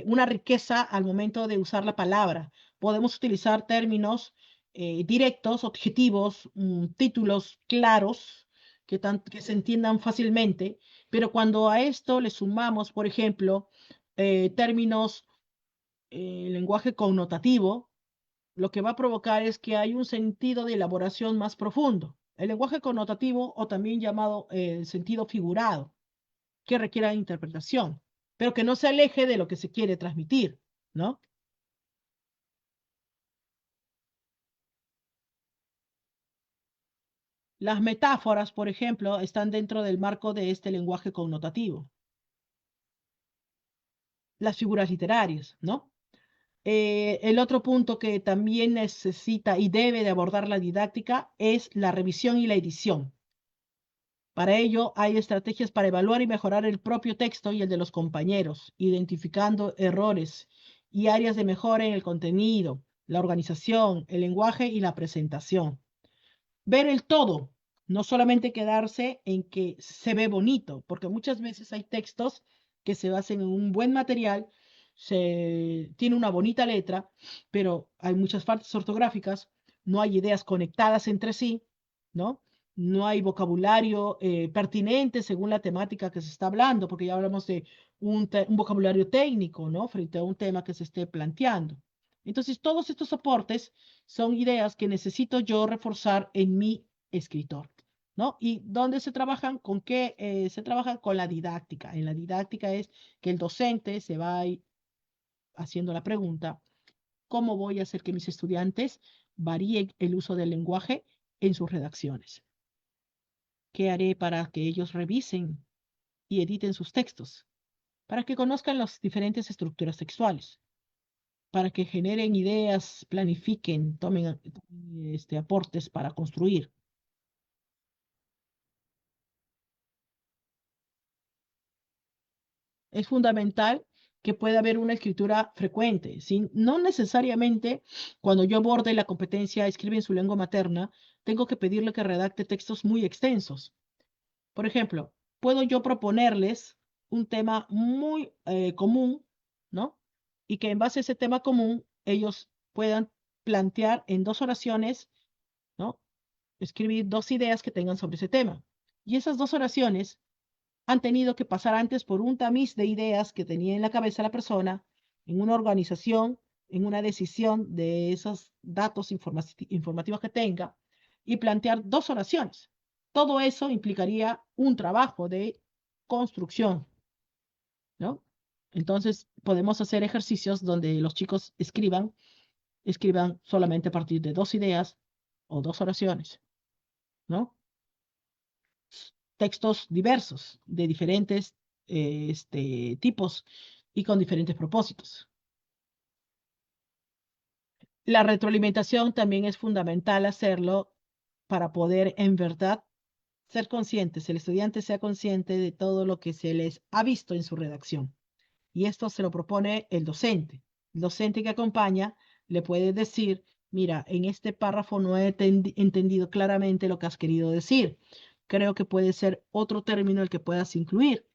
una riqueza al momento de usar la palabra. Podemos utilizar términos directos, objetivos, títulos claros que se entiendan fácilmente, pero cuando a esto le sumamos, por ejemplo, términos, lenguaje connotativo, lo que va a provocar es que hay un sentido de elaboración más profundo. El lenguaje connotativo, o también llamado sentido figurado, que requiera interpretación, pero que no se aleje de lo que se quiere transmitir, ¿no? Las metáforas, por ejemplo, están dentro del marco de este lenguaje connotativo. Las figuras literarias, ¿no? El otro punto que también necesita y debe de abordar la didáctica es la revisión y la edición. Para ello, hay estrategias para evaluar y mejorar el propio texto y el de los compañeros, identificando errores y áreas de mejora en el contenido, la organización, el lenguaje y la presentación. Ver el todo, no solamente quedarse en que se ve bonito, porque muchas veces hay textos que se basan en un buen material, tiene una bonita letra, pero hay muchas faltas ortográficas, no hay ideas conectadas entre sí, ¿no? No hay vocabulario pertinente según la temática que se está hablando, porque ya hablamos de un vocabulario técnico, ¿no? Frente a un tema que se esté planteando. Entonces, todos estos aportes son ideas que necesito yo reforzar en mi escritor, ¿no? ¿Y dónde se trabajan? ¿Con qué se trabaja? Con la didáctica. En la didáctica es que el docente se va haciendo la pregunta, ¿cómo voy a hacer que mis estudiantes varíen el uso del lenguaje en sus redacciones? ¿Qué haré para que ellos revisen y editen sus textos? Para que conozcan las diferentes estructuras textuales, para que generen ideas, planifiquen, tomen aportes para construir. Es fundamental que pueda haber una escritura frecuente, sin, no necesariamente cuando yo aborde la competencia escribe en su lengua materna, tengo que pedirle que redacte textos muy extensos. Por ejemplo, puedo yo proponerles un tema muy común, ¿no? Y que en base a ese tema común ellos puedan plantear en 2 oraciones, ¿no? Escribir 2 ideas que tengan sobre ese tema. Y esas 2 oraciones han tenido que pasar antes por un tamiz de ideas que tenía en la cabeza la persona, en una organización, en una decisión de esos datos informativos que tenga y plantear 2 oraciones. Todo eso implicaría un trabajo de construcción, ¿no? Entonces, podemos hacer ejercicios donde los chicos escriban solamente a partir de 2 ideas o 2 oraciones, ¿no? Textos diversos, de diferentes tipos, y con diferentes propósitos. La retroalimentación también es fundamental hacerlo para poder en verdad ser conscientes, el estudiante sea consciente de todo lo que se les ha visto en su redacción. Y esto se lo propone el docente. El docente que acompaña le puede decir, mira, en este párrafo no he entendido claramente lo que has querido decir. Creo que puede ser otro término el que puedas incluir.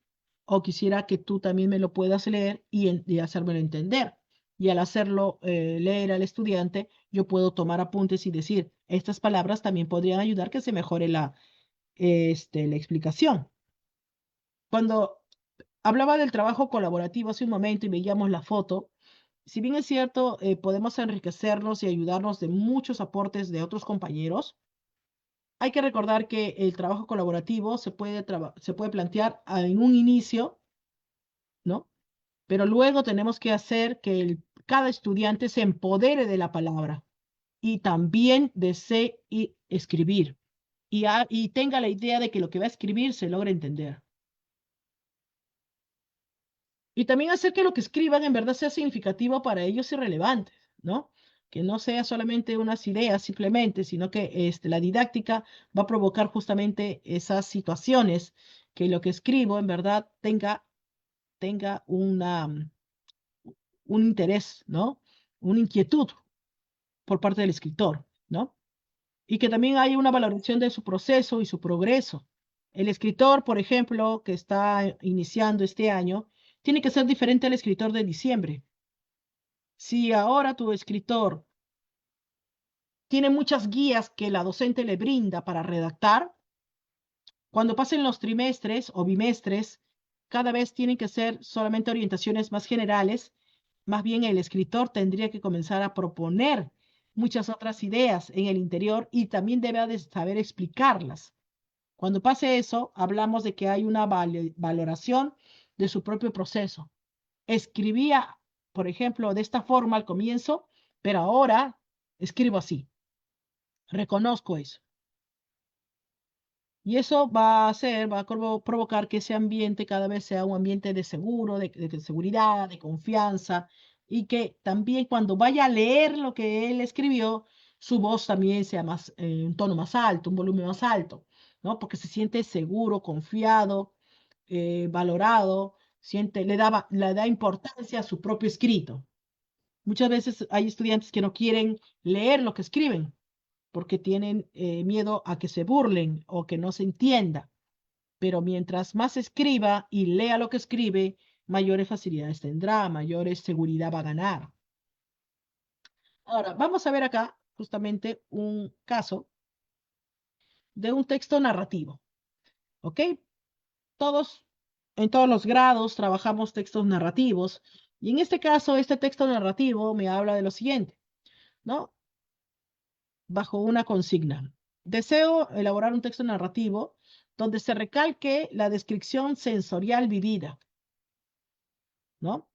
O quisiera que tú también me lo puedas leer y hacérmelo entender. Y al hacerlo leer al estudiante, yo puedo tomar apuntes y decir, estas palabras también podrían ayudar que se mejore la explicación. Cuando hablaba del trabajo colaborativo hace un momento y veíamos la foto, si bien es cierto, podemos enriquecernos y ayudarnos de muchos aportes de otros compañeros, hay que recordar que el trabajo colaborativo se puede plantear en un inicio, ¿no? Pero luego tenemos que hacer que cada estudiante se empodere de la palabra y también desee escribir y tenga la idea de que lo que va a escribir se logre entender. Y también hacer que lo que escriban en verdad sea significativo para ellos y relevante, ¿no? Que no sea solamente unas ideas simplemente, sino que la didáctica va a provocar justamente esas situaciones, que lo que escribo en verdad tenga un interés, ¿no? Una inquietud por parte del escritor, ¿no? Y que también haya una valoración de su proceso y su progreso. El escritor, por ejemplo, que está iniciando este año, tiene que ser diferente al escritor de diciembre. Si ahora tu escritor tiene muchas guías que la docente le brinda para redactar, cuando pasen los trimestres o bimestres, cada vez tienen que ser solamente orientaciones más generales. Más bien el escritor tendría que comenzar a proponer muchas otras ideas en el interior y también debe de saber explicarlas. Cuando pase eso, hablamos de que hay una valoración de su propio proceso. Escribía, por ejemplo, de esta forma al comienzo, pero ahora escribo así. Reconozco eso. Y eso va a provocar que ese ambiente cada vez sea un ambiente de seguro, de seguridad, de confianza, y que también cuando vaya a leer lo que él escribió, su voz también sea más, un tono más alto, un volumen más alto, ¿no? Porque se siente seguro, confiado, valorado, le da importancia a su propio escrito. Muchas veces hay estudiantes que no quieren leer lo que escriben porque tienen miedo a que se burlen o que no se entienda. Pero mientras más escriba y lea lo que escribe, mayores facilidades tendrá, mayores seguridad va a ganar. Ahora, vamos a ver acá justamente un caso de un texto narrativo, ¿ok? Todos, en todos los grados, trabajamos textos narrativos y en este caso, este texto narrativo me habla de lo siguiente, ¿no? Bajo una consigna. Deseo elaborar un texto narrativo donde se recalque la descripción sensorial vivida, ¿no?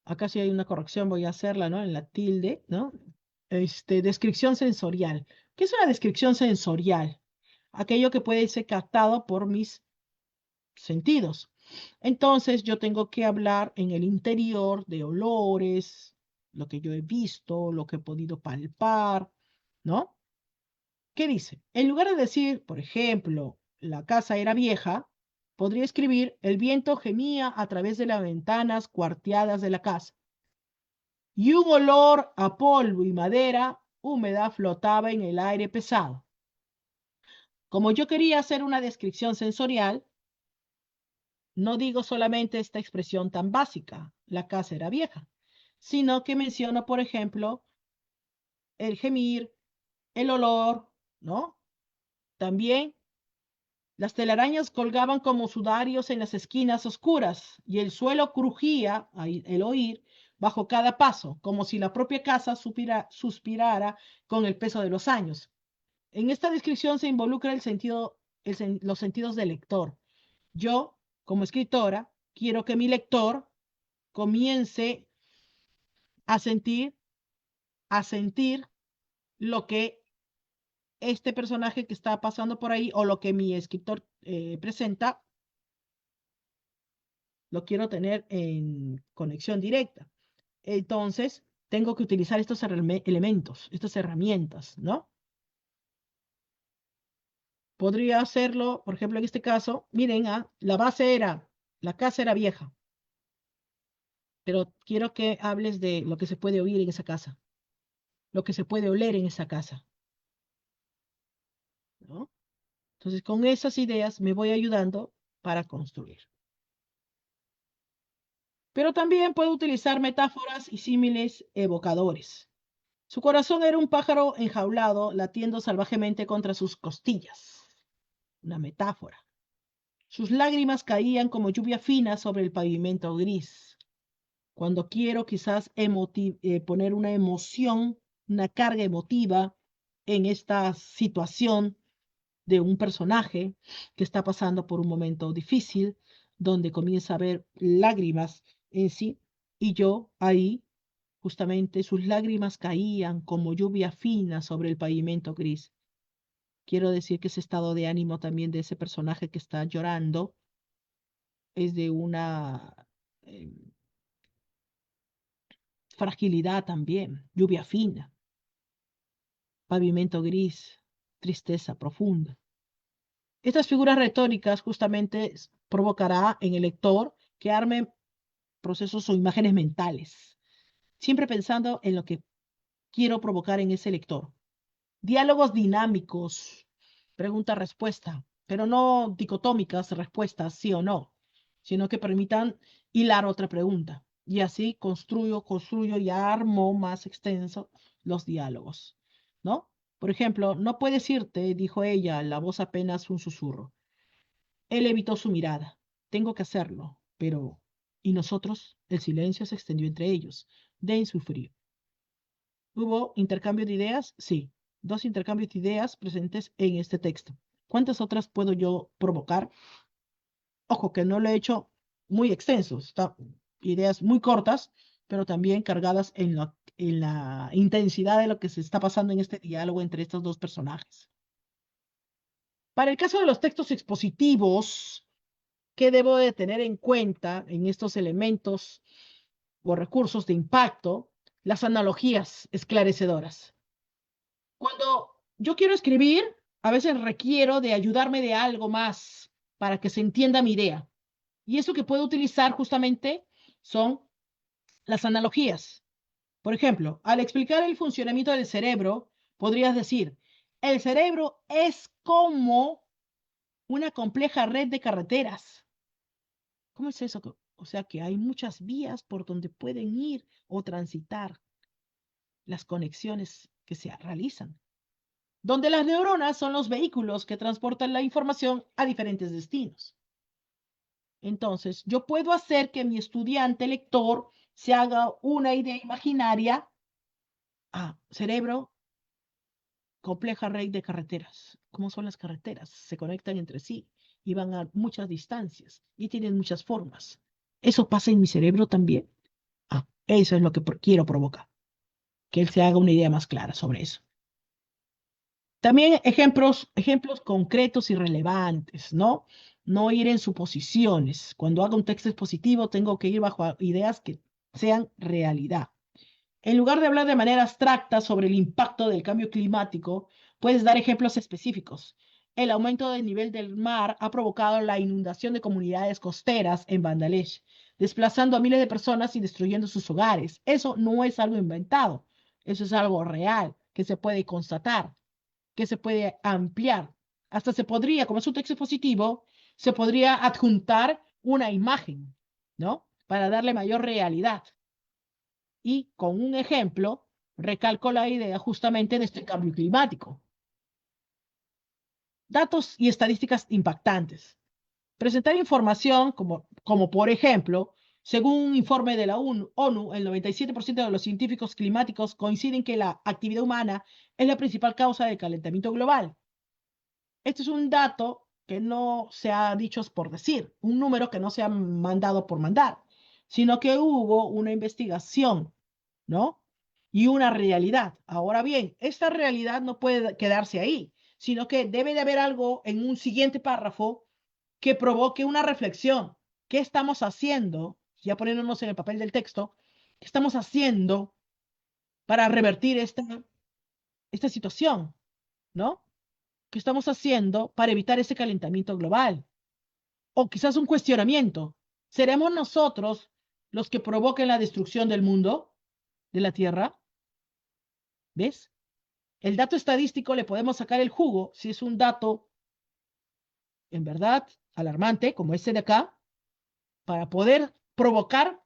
Acá sí hay una corrección, voy a hacerla, ¿no? En la tilde, ¿no? Descripción sensorial. ¿Qué es una descripción sensorial? Aquello que puede ser captado por mis sentidos. Entonces, yo tengo que hablar en el interior de olores, lo que yo he visto, lo que he podido palpar, ¿no? ¿Qué dice? En lugar de decir, por ejemplo, la casa era vieja, podría escribir, el viento gemía a través de las ventanas cuarteadas de la casa. Y un olor a polvo y madera húmeda flotaba en el aire pesado. Como yo quería hacer una descripción sensorial, no digo solamente esta expresión tan básica, la casa era vieja, sino que menciono, por ejemplo, el gemir, el olor, ¿no? También las telarañas colgaban como sudarios en las esquinas oscuras y el suelo crujía, el oír, bajo cada paso, como si la propia casa suspirara con el peso de los años. En esta descripción se involucra los sentidos del lector. Yo, como escritora, quiero que mi lector comience a sentir lo que este personaje que está pasando por ahí o lo que mi escritor presenta lo quiero tener en conexión directa. Entonces, tengo que utilizar estos elementos, estas herramientas, ¿no? Podría hacerlo, por ejemplo, en este caso, miren, la casa era vieja, pero quiero que hables de lo que se puede oír en esa casa, lo que se puede oler en esa casa, ¿no? Entonces, con esas ideas me voy ayudando para construir. Pero también puedo utilizar metáforas y símiles evocadores. Su corazón era un pájaro enjaulado latiendo salvajemente contra sus costillas. Una metáfora. Sus lágrimas caían como lluvia fina sobre el pavimento gris. Cuando quiero quizás poner una emoción, una carga emotiva en esta situación de un personaje que está pasando por un momento difícil, donde comienza a ver lágrimas en sí, y yo ahí, justamente, sus lágrimas caían como lluvia fina sobre el pavimento gris. Quiero decir que ese estado de ánimo también de ese personaje que está llorando es de una eh, fragilidad también, lluvia fina, pavimento gris, tristeza profunda. Estas figuras retóricas justamente provocará en el lector que arme procesos o imágenes mentales, siempre pensando en lo que quiero provocar en ese lector. Diálogos dinámicos, pregunta-respuesta, pero no dicotómicas respuestas sí o no, sino que permitan hilar otra pregunta. Y así construyo y armo más extenso los diálogos, ¿no? Por ejemplo, no puedes irte, dijo ella, la voz apenas un susurro. Él evitó su mirada. Tengo que hacerlo, pero... ¿Y nosotros? El silencio se extendió entre ellos. Dane sufrió. ¿Hubo intercambio de ideas? Sí. Dos intercambios de ideas presentes en este texto. ¿Cuántas otras puedo yo provocar? Ojo, que no lo he hecho muy extenso. Está ideas muy cortas, pero también cargadas en la intensidad de lo que se está pasando en este diálogo entre estos dos personajes. Para el caso de los textos expositivos, ¿qué debo de tener en cuenta en estos elementos o recursos de impacto? Las analogías esclarecedoras. Cuando yo quiero escribir, a veces requiero de ayudarme de algo más para que se entienda mi idea. Y eso que puedo utilizar justamente son las analogías. Por ejemplo, al explicar el funcionamiento del cerebro, podrías decir, el cerebro es como una compleja red de carreteras. ¿Cómo es eso? O sea, que hay muchas vías por donde pueden ir o transitar las conexiones que se realizan, donde las neuronas son los vehículos que transportan la información a diferentes destinos. Entonces, yo puedo hacer que mi estudiante lector se haga una idea imaginaria. Cerebro, compleja red de carreteras. ¿Cómo son las carreteras? Se conectan entre sí y van a muchas distancias y tienen muchas formas. ¿Eso pasa en mi cerebro también? Eso es lo que quiero provocar, que él se haga una idea más clara sobre eso. También ejemplos concretos y relevantes, ¿no? No ir en suposiciones. Cuando hago un texto expositivo, tengo que ir bajo ideas que sean realidad. En lugar de hablar de manera abstracta sobre el impacto del cambio climático, puedes dar ejemplos específicos. El aumento del nivel del mar ha provocado la inundación de comunidades costeras en Bangladesh, desplazando a miles de personas y destruyendo sus hogares. Eso no es algo inventado, eso es algo real, que se puede constatar, que se puede ampliar. Hasta se podría, como es un texto positivo, se podría adjuntar una imagen, ¿no? Para darle mayor realidad. Y con un ejemplo, recalco la idea justamente de este cambio climático. Datos y estadísticas impactantes. Presentar información como por ejemplo, según un informe de la ONU, el 97% de los científicos climáticos coinciden que la actividad humana es la principal causa del calentamiento global. Este es un dato que no se ha dicho por decir, un número que no se ha mandado por mandar, sino que hubo una investigación, ¿no? Y una realidad. Ahora bien, esta realidad no puede quedarse ahí, sino que debe de haber algo en un siguiente párrafo que provoque una reflexión. ¿qué estamos haciendo? Ya poniéndonos en el papel del texto, ¿qué estamos haciendo para revertir esta situación? ¿No? ¿Qué estamos haciendo para evitar ese calentamiento global? O quizás un cuestionamiento. ¿Seremos nosotros los que provoquen la destrucción del mundo, de la Tierra? ¿Ves? El dato estadístico le podemos sacar el jugo si es un dato en verdad alarmante, como este de acá, para poder provocar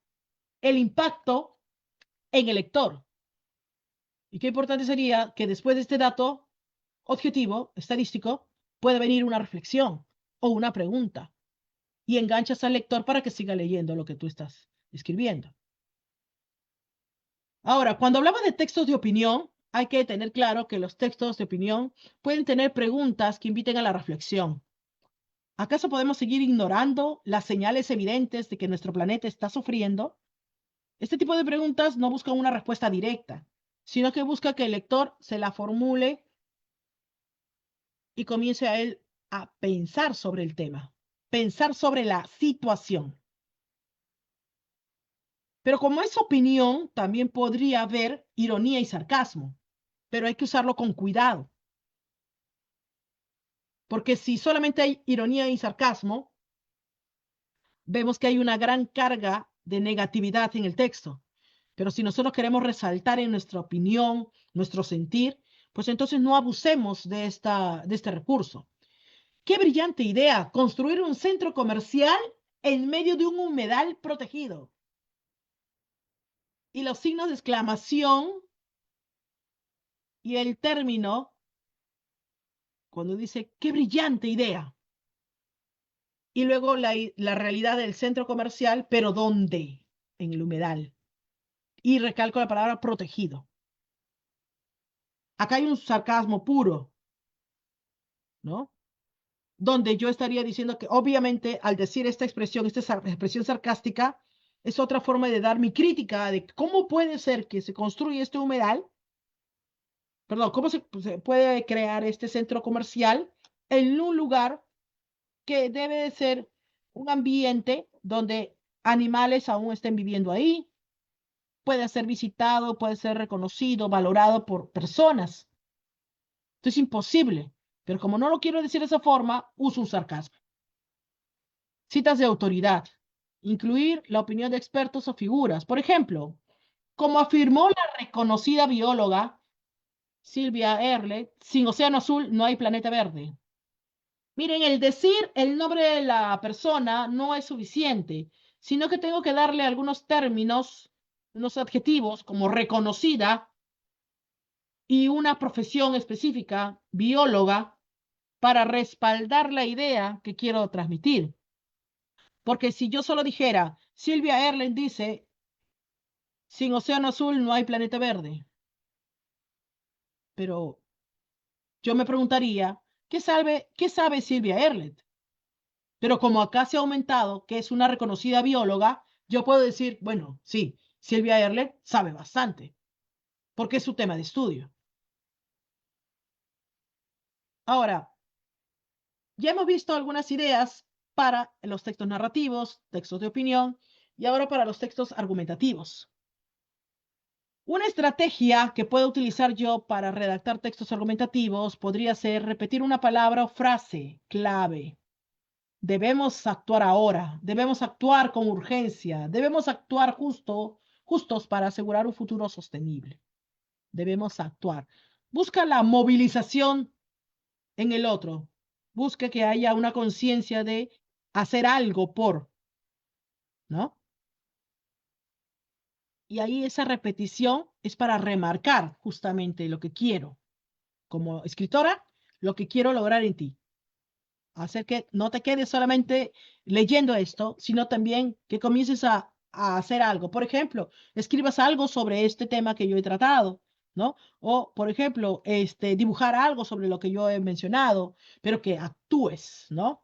el impacto en el lector. Y qué importante sería que después de este dato objetivo, estadístico, pueda venir una reflexión o una pregunta y enganchas al lector para que siga leyendo lo que tú estás escribiendo. Ahora, cuando hablamos de textos de opinión, hay que tener claro que los textos de opinión pueden tener preguntas que inviten a la reflexión. ¿Acaso podemos seguir ignorando las señales evidentes de que nuestro planeta está sufriendo? Este tipo de preguntas no buscan una respuesta directa, sino que busca que el lector se la formule y comience a él a pensar sobre el tema, pensar sobre la situación. Pero como es opinión, también podría haber ironía y sarcasmo, pero hay que usarlo con cuidado, porque si solamente hay ironía y sarcasmo, vemos que hay una gran carga de negatividad en el texto. Pero si nosotros queremos resaltar en nuestra opinión, nuestro sentir, pues entonces no abusemos de este recurso. ¡Qué brillante idea! Construir un centro comercial en medio de un humedal protegido. Y los signos de exclamación y el término, cuando dice, ¡qué brillante idea! Y luego la realidad del centro comercial, pero ¿dónde? En el humedal. Y recalco la palabra protegido. Acá hay un sarcasmo puro, ¿no? Donde yo estaría diciendo que obviamente al decir esta expresión, expresión sarcástica, es otra forma de dar mi crítica de cómo puede ser que se construya este humedal, perdón, cómo se puede crear este centro comercial en un lugar que debe de ser un ambiente donde animales aún estén viviendo ahí, puede ser visitado, puede ser reconocido, valorado por personas. Esto es imposible, pero como no lo quiero decir de esa forma, uso un sarcasmo. Citas de autoridad. Incluir la opinión de expertos o figuras. Por ejemplo, como afirmó la reconocida bióloga Sylvia Ehrlich, sin océano azul no hay planeta verde. Miren, el decir el nombre de la persona no es suficiente, sino que tengo que darle algunos términos, unos adjetivos como reconocida y una profesión específica, bióloga, para respaldar la idea que quiero transmitir. Porque si yo solo dijera, Sylvia Ehrlich dice, sin océano azul no hay planeta verde. Pero yo me preguntaría, qué sabe Sylvia Ehrlich? Pero como acá se ha aumentado que es una reconocida bióloga, yo puedo decir, bueno, sí, Sylvia Ehrlich sabe bastante, porque es su tema de estudio. Ahora, ya hemos visto algunas ideas para los textos narrativos, textos de opinión, y ahora para los textos argumentativos. Una estrategia que puedo utilizar yo para redactar textos argumentativos podría ser repetir una palabra o frase clave. Debemos actuar ahora, debemos actuar con urgencia, debemos actuar justos para asegurar un futuro sostenible. Debemos actuar. Busca la movilización en el otro. Busca que haya una conciencia de hacer algo por, ¿no? Y ahí esa repetición es para remarcar justamente lo que quiero. Como escritora, lo que quiero lograr en ti. Hacer que no te quedes solamente leyendo esto, sino también que comiences a hacer algo. Por ejemplo, escribas algo sobre este tema que yo he tratado, ¿no? O, por ejemplo, dibujar algo sobre lo que yo he mencionado, pero que actúes, ¿no?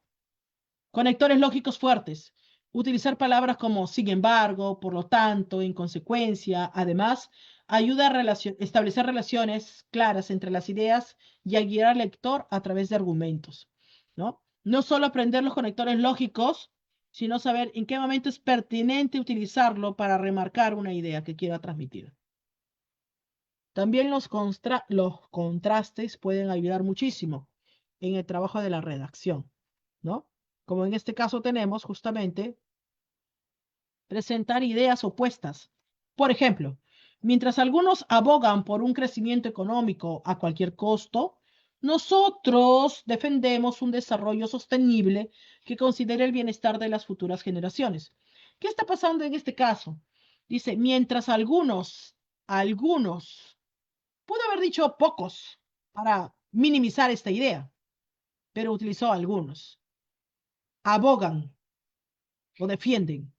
Conectores lógicos fuertes. Utilizar palabras como sin embargo, por lo tanto, en consecuencia, además, ayuda a establecer relaciones claras entre las ideas y a guiar al lector a través de argumentos, ¿no? No solo aprender los conectores lógicos, sino saber en qué momento es pertinente utilizarlo para remarcar una idea que quiera transmitir. También los contrastes pueden ayudar muchísimo en el trabajo de la redacción, ¿no? Como en este caso tenemos justamente presentar ideas opuestas. Por ejemplo, mientras algunos abogan por un crecimiento económico a cualquier costo, nosotros defendemos un desarrollo sostenible que considere el bienestar de las futuras generaciones. ¿Qué está pasando en este caso? Dice, mientras algunos, pudo haber dicho pocos para minimizar esta idea, pero utilizó algunos, abogan o defienden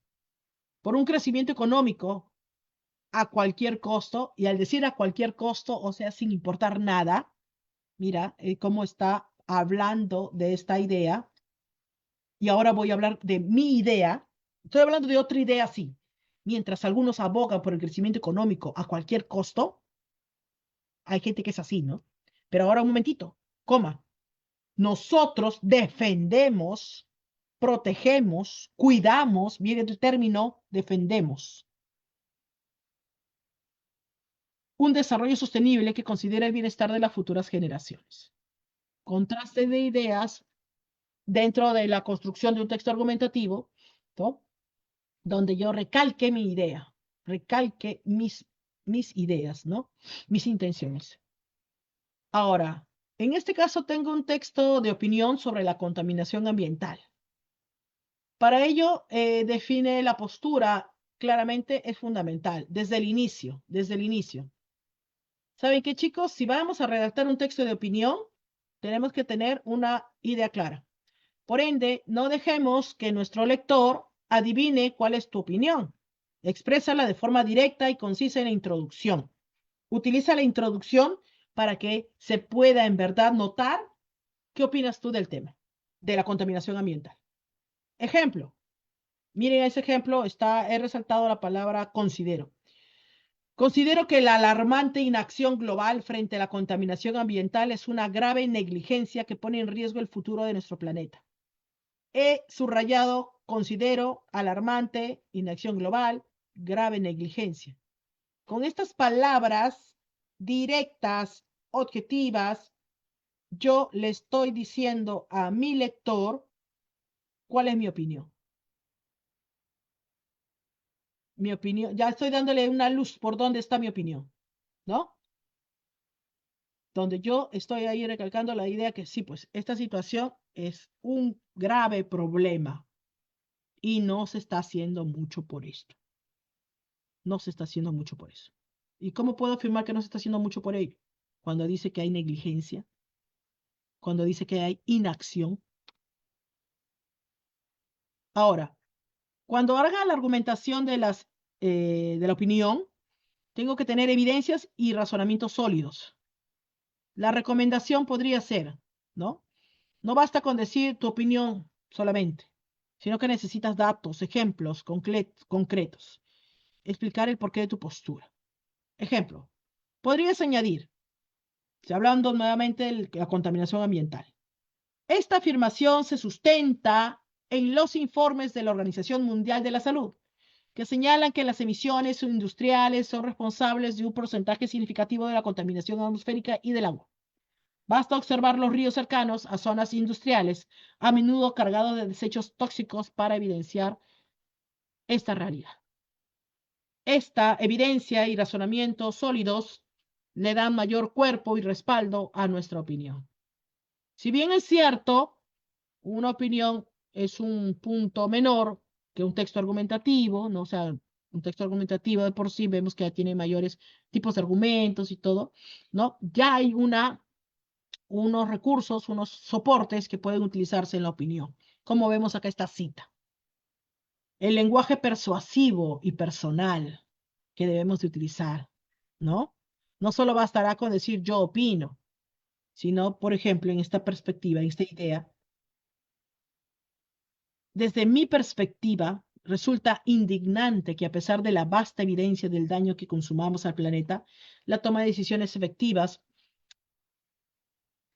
por un crecimiento económico a cualquier costo, y al decir a cualquier costo, o sea, sin importar nada, mira cómo está hablando de esta idea, y ahora voy a hablar de mi idea. Estoy hablando de otra idea así. Mientras algunos abogan por el crecimiento económico a cualquier costo, hay gente que es así, ¿no? Pero ahora un momentito, coma. Nosotros defendemos, protegemos, cuidamos, viene el término defendemos, un desarrollo sostenible que considera el bienestar de las futuras generaciones. Contraste de ideas dentro de la construcción de un texto argumentativo, ¿no? Donde yo recalque mi idea, recalque mis ideas, ¿no? Mis intenciones. Ahora, en este caso tengo un texto de opinión sobre la contaminación ambiental. Para ello, define la postura claramente, es fundamental, desde el inicio, desde el inicio. ¿Saben qué, chicos? Si vamos a redactar un texto de opinión, tenemos que tener una idea clara. Por ende, no dejemos que nuestro lector adivine cuál es tu opinión. Exprésala de forma directa y concisa en la introducción. Utiliza la introducción para que se pueda en verdad notar qué opinas tú del tema, de la contaminación ambiental. Ejemplo. Miren ese ejemplo, he resaltado la palabra considero. Considero que la alarmante inacción global frente a la contaminación ambiental es una grave negligencia que pone en riesgo el futuro de nuestro planeta. He subrayado, considero, alarmante, inacción global, grave negligencia. Con estas palabras directas, objetivas, yo le estoy diciendo a mi lector cuál es mi opinión. Mi opinión, ya estoy dándole una luz por dónde está mi opinión, ¿no? Donde yo estoy ahí recalcando la idea que sí, pues esta situación es un grave problema y no se está haciendo mucho por esto. No se está haciendo mucho por eso. ¿Y cómo puedo afirmar que no se está haciendo mucho por ello? Cuando dice que hay negligencia, cuando dice que hay inacción. Ahora, cuando haga la argumentación de la opinión, tengo que tener evidencias y razonamientos sólidos. La recomendación podría ser, ¿no? No basta con decir tu opinión solamente, sino que necesitas datos, ejemplos concretos. Explicar el porqué de tu postura. Ejemplo, podrías añadir, hablando nuevamente de la contaminación ambiental. Esta afirmación se sustenta en los informes de la Organización Mundial de la Salud, que señalan que las emisiones industriales son responsables de un porcentaje significativo de la contaminación atmosférica y del agua. Basta observar los ríos cercanos a zonas industriales, a menudo cargados de desechos tóxicos, para evidenciar esta realidad. Esta evidencia y razonamientos sólidos le dan mayor cuerpo y respaldo a nuestra opinión. Si bien es cierto, una opinión es un punto menor que un texto argumentativo, ¿no? O sea, un texto argumentativo de por sí vemos que tiene mayores tipos de argumentos y todo, ¿no? Ya hay unos recursos, unos soportes que pueden utilizarse en la opinión, como vemos acá esta cita. El lenguaje persuasivo y personal que debemos de utilizar, ¿no? No solo bastará con decir yo opino, sino, por ejemplo, en esta perspectiva, en esta idea, desde mi perspectiva, resulta indignante que a pesar de la vasta evidencia del daño que consumamos al planeta, la toma de decisiones efectivas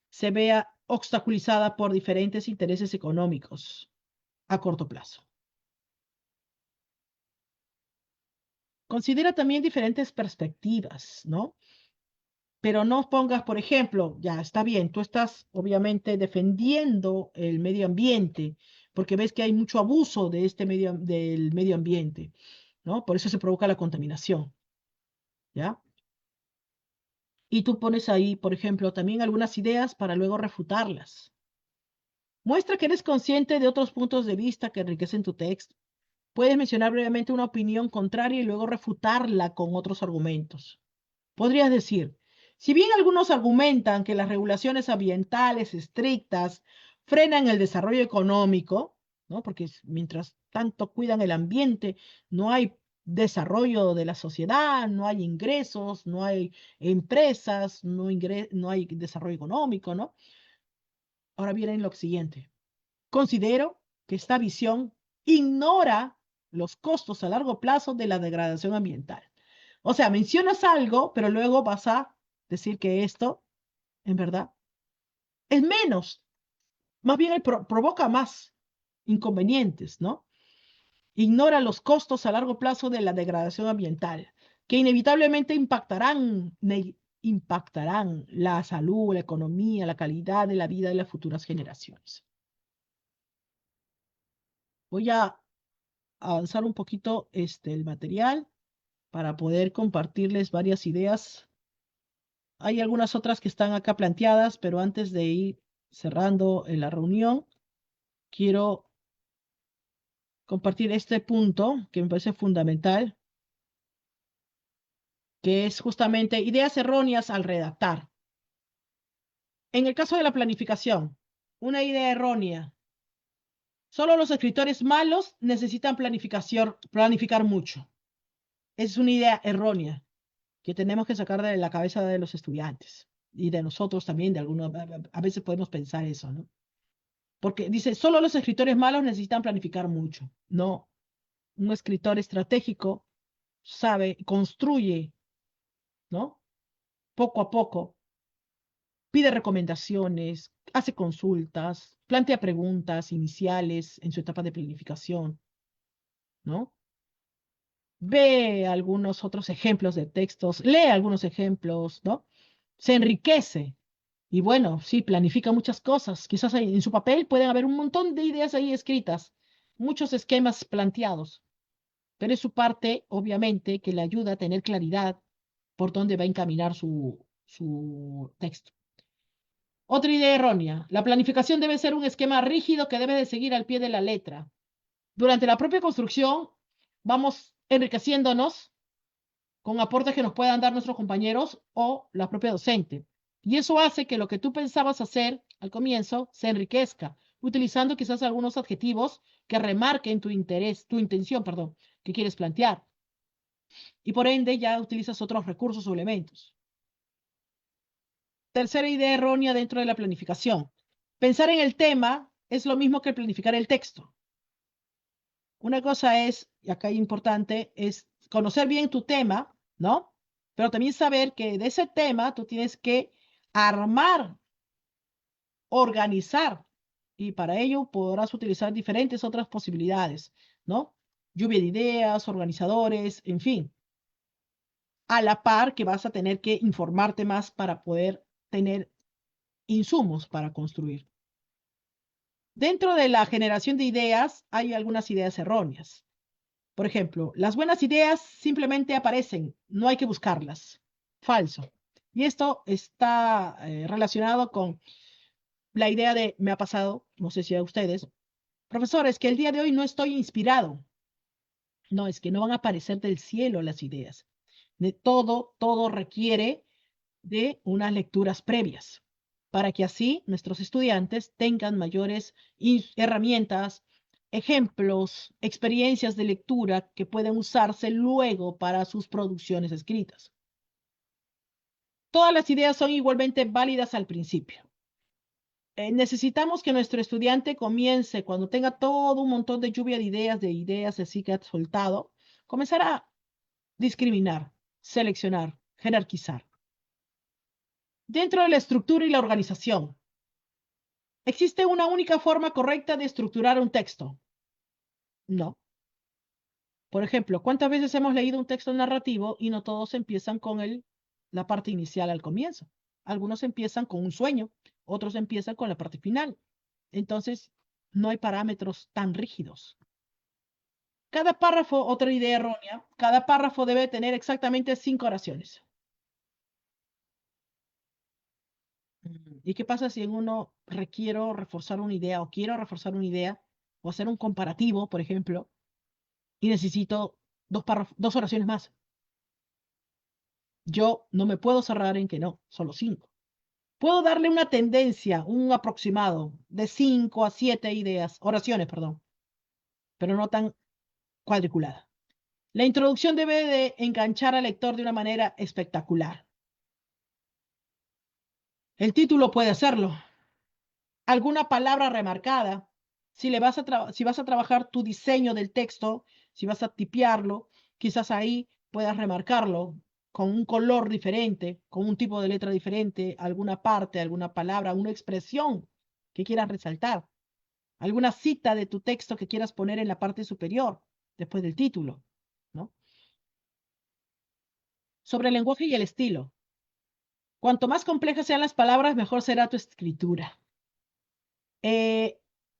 se vea obstaculizada por diferentes intereses económicos a corto plazo. Considera también diferentes perspectivas, ¿no? Pero no pongas, por ejemplo, ya está bien, tú estás obviamente defendiendo el medio ambiente, porque ves que hay mucho abuso de del medio ambiente, ¿no? Por eso se provoca la contaminación, ¿ya? Y tú pones ahí, por ejemplo, también algunas ideas para luego refutarlas. Muestra que eres consciente de otros puntos de vista que enriquecen tu texto. Puedes mencionar brevemente una opinión contraria y luego refutarla con otros argumentos. Podrías decir, si bien algunos argumentan que las regulaciones ambientales estrictas frenan el desarrollo económico, ¿no? Porque mientras tanto cuidan el ambiente, no hay desarrollo de la sociedad, no hay ingresos, no hay empresas, no hay desarrollo económico, ¿no? Ahora viene lo siguiente. Considero que esta visión ignora los costos a largo plazo de la degradación ambiental. O sea, mencionas algo, pero luego vas a decir que esto, en verdad, es menos. Más bien provoca más inconvenientes, ¿no? Ignora los costos a largo plazo de la degradación ambiental, que inevitablemente impactarán la salud, la economía, la calidad de la vida de las futuras generaciones. Voy a avanzar un poquito el material para poder compartirles varias ideas. Hay algunas otras que están acá planteadas, pero antes de ir cerrando la reunión, quiero compartir este punto que me parece fundamental, que es justamente ideas erróneas al redactar. En el caso de la planificación, una idea errónea. Solo los escritores malos necesitan planificar mucho. Es una idea errónea que tenemos que sacar de la cabeza de los estudiantes y de nosotros también, a veces podemos pensar eso, ¿no? Porque dice, solo los escritores malos necesitan planificar mucho. No, un escritor estratégico sabe, construye, ¿no? Poco a poco, pide recomendaciones, hace consultas, plantea preguntas iniciales en su etapa de planificación, ¿no? Ve algunos otros ejemplos de textos, lee algunos ejemplos, ¿no? Se enriquece. Y bueno, sí, planifica muchas cosas. Quizás en su papel pueden haber un montón de ideas ahí escritas, muchos esquemas planteados, pero es su parte, obviamente, que le ayuda a tener claridad por dónde va a encaminar su texto. Otra idea errónea. La planificación debe ser un esquema rígido que debe de seguir al pie de la letra. Durante la propia construcción, vamos enriqueciéndonos con aportes que nos puedan dar nuestros compañeros o la propia docente. Y eso hace que lo que tú pensabas hacer al comienzo se enriquezca, utilizando quizás algunos adjetivos que remarquen tu interés, tu intención, perdón, que quieres plantear. Y por ende ya utilizas otros recursos o elementos. Tercera idea errónea dentro de la planificación. Pensar en el tema es lo mismo que planificar el texto. Una cosa es, y acá es importante, es conocer bien tu tema, ¿no? Pero también saber que de ese tema tú tienes que armar, organizar, y para ello podrás utilizar diferentes otras posibilidades, ¿no? Lluvia de ideas, organizadores, en fin, a la par que vas a tener que informarte más para poder tener insumos para construir. Dentro de la generación de ideas hay algunas ideas erróneas. Por ejemplo, las buenas ideas simplemente aparecen, no hay que buscarlas. Falso. Y esto está relacionado con la idea de, me ha pasado, no sé si a ustedes, profesores, que el día de hoy no estoy inspirado. No, es que no van a aparecer del cielo las ideas. Todo requiere de unas lecturas previas para que así nuestros estudiantes tengan mayores herramientas, ejemplos, experiencias de lectura que pueden usarse luego para sus producciones escritas. Todas las ideas son igualmente válidas al principio. Necesitamos que nuestro estudiante comience, cuando tenga todo un montón de lluvia de ideas así que ha soltado, comenzar a discriminar, seleccionar, jerarquizar. Dentro de la estructura y la organización, ¿existe una única forma correcta de estructurar un texto? No. Por ejemplo, ¿cuántas veces hemos leído un texto narrativo y no todos empiezan con la parte inicial al comienzo? Algunos empiezan con un sueño, otros empiezan con la parte final. Entonces, no hay parámetros tan rígidos. Cada párrafo, otra idea errónea, cada párrafo debe tener exactamente 5 oraciones. ¿Y qué pasa si en uno requiero reforzar una idea o quiero reforzar una idea o hacer un comparativo, por ejemplo, y necesito 2 oraciones más? Yo no me puedo cerrar en que no, solo 5. Puedo darle una tendencia, un aproximado de 5 a 7 ideas, oraciones, perdón, pero no tan cuadriculada. La introducción debe de enganchar al lector de una manera espectacular. El título puede hacerlo. Alguna palabra remarcada. Si vas a trabajar tu diseño del texto, si vas a tipearlo, quizás ahí puedas remarcarlo con un color diferente, con un tipo de letra diferente, alguna parte, alguna palabra, una expresión que quieras resaltar, alguna cita de tu texto que quieras poner en la parte superior, después del título, ¿no? Sobre el lenguaje y el estilo. Cuanto más complejas sean las palabras, mejor será tu escritura.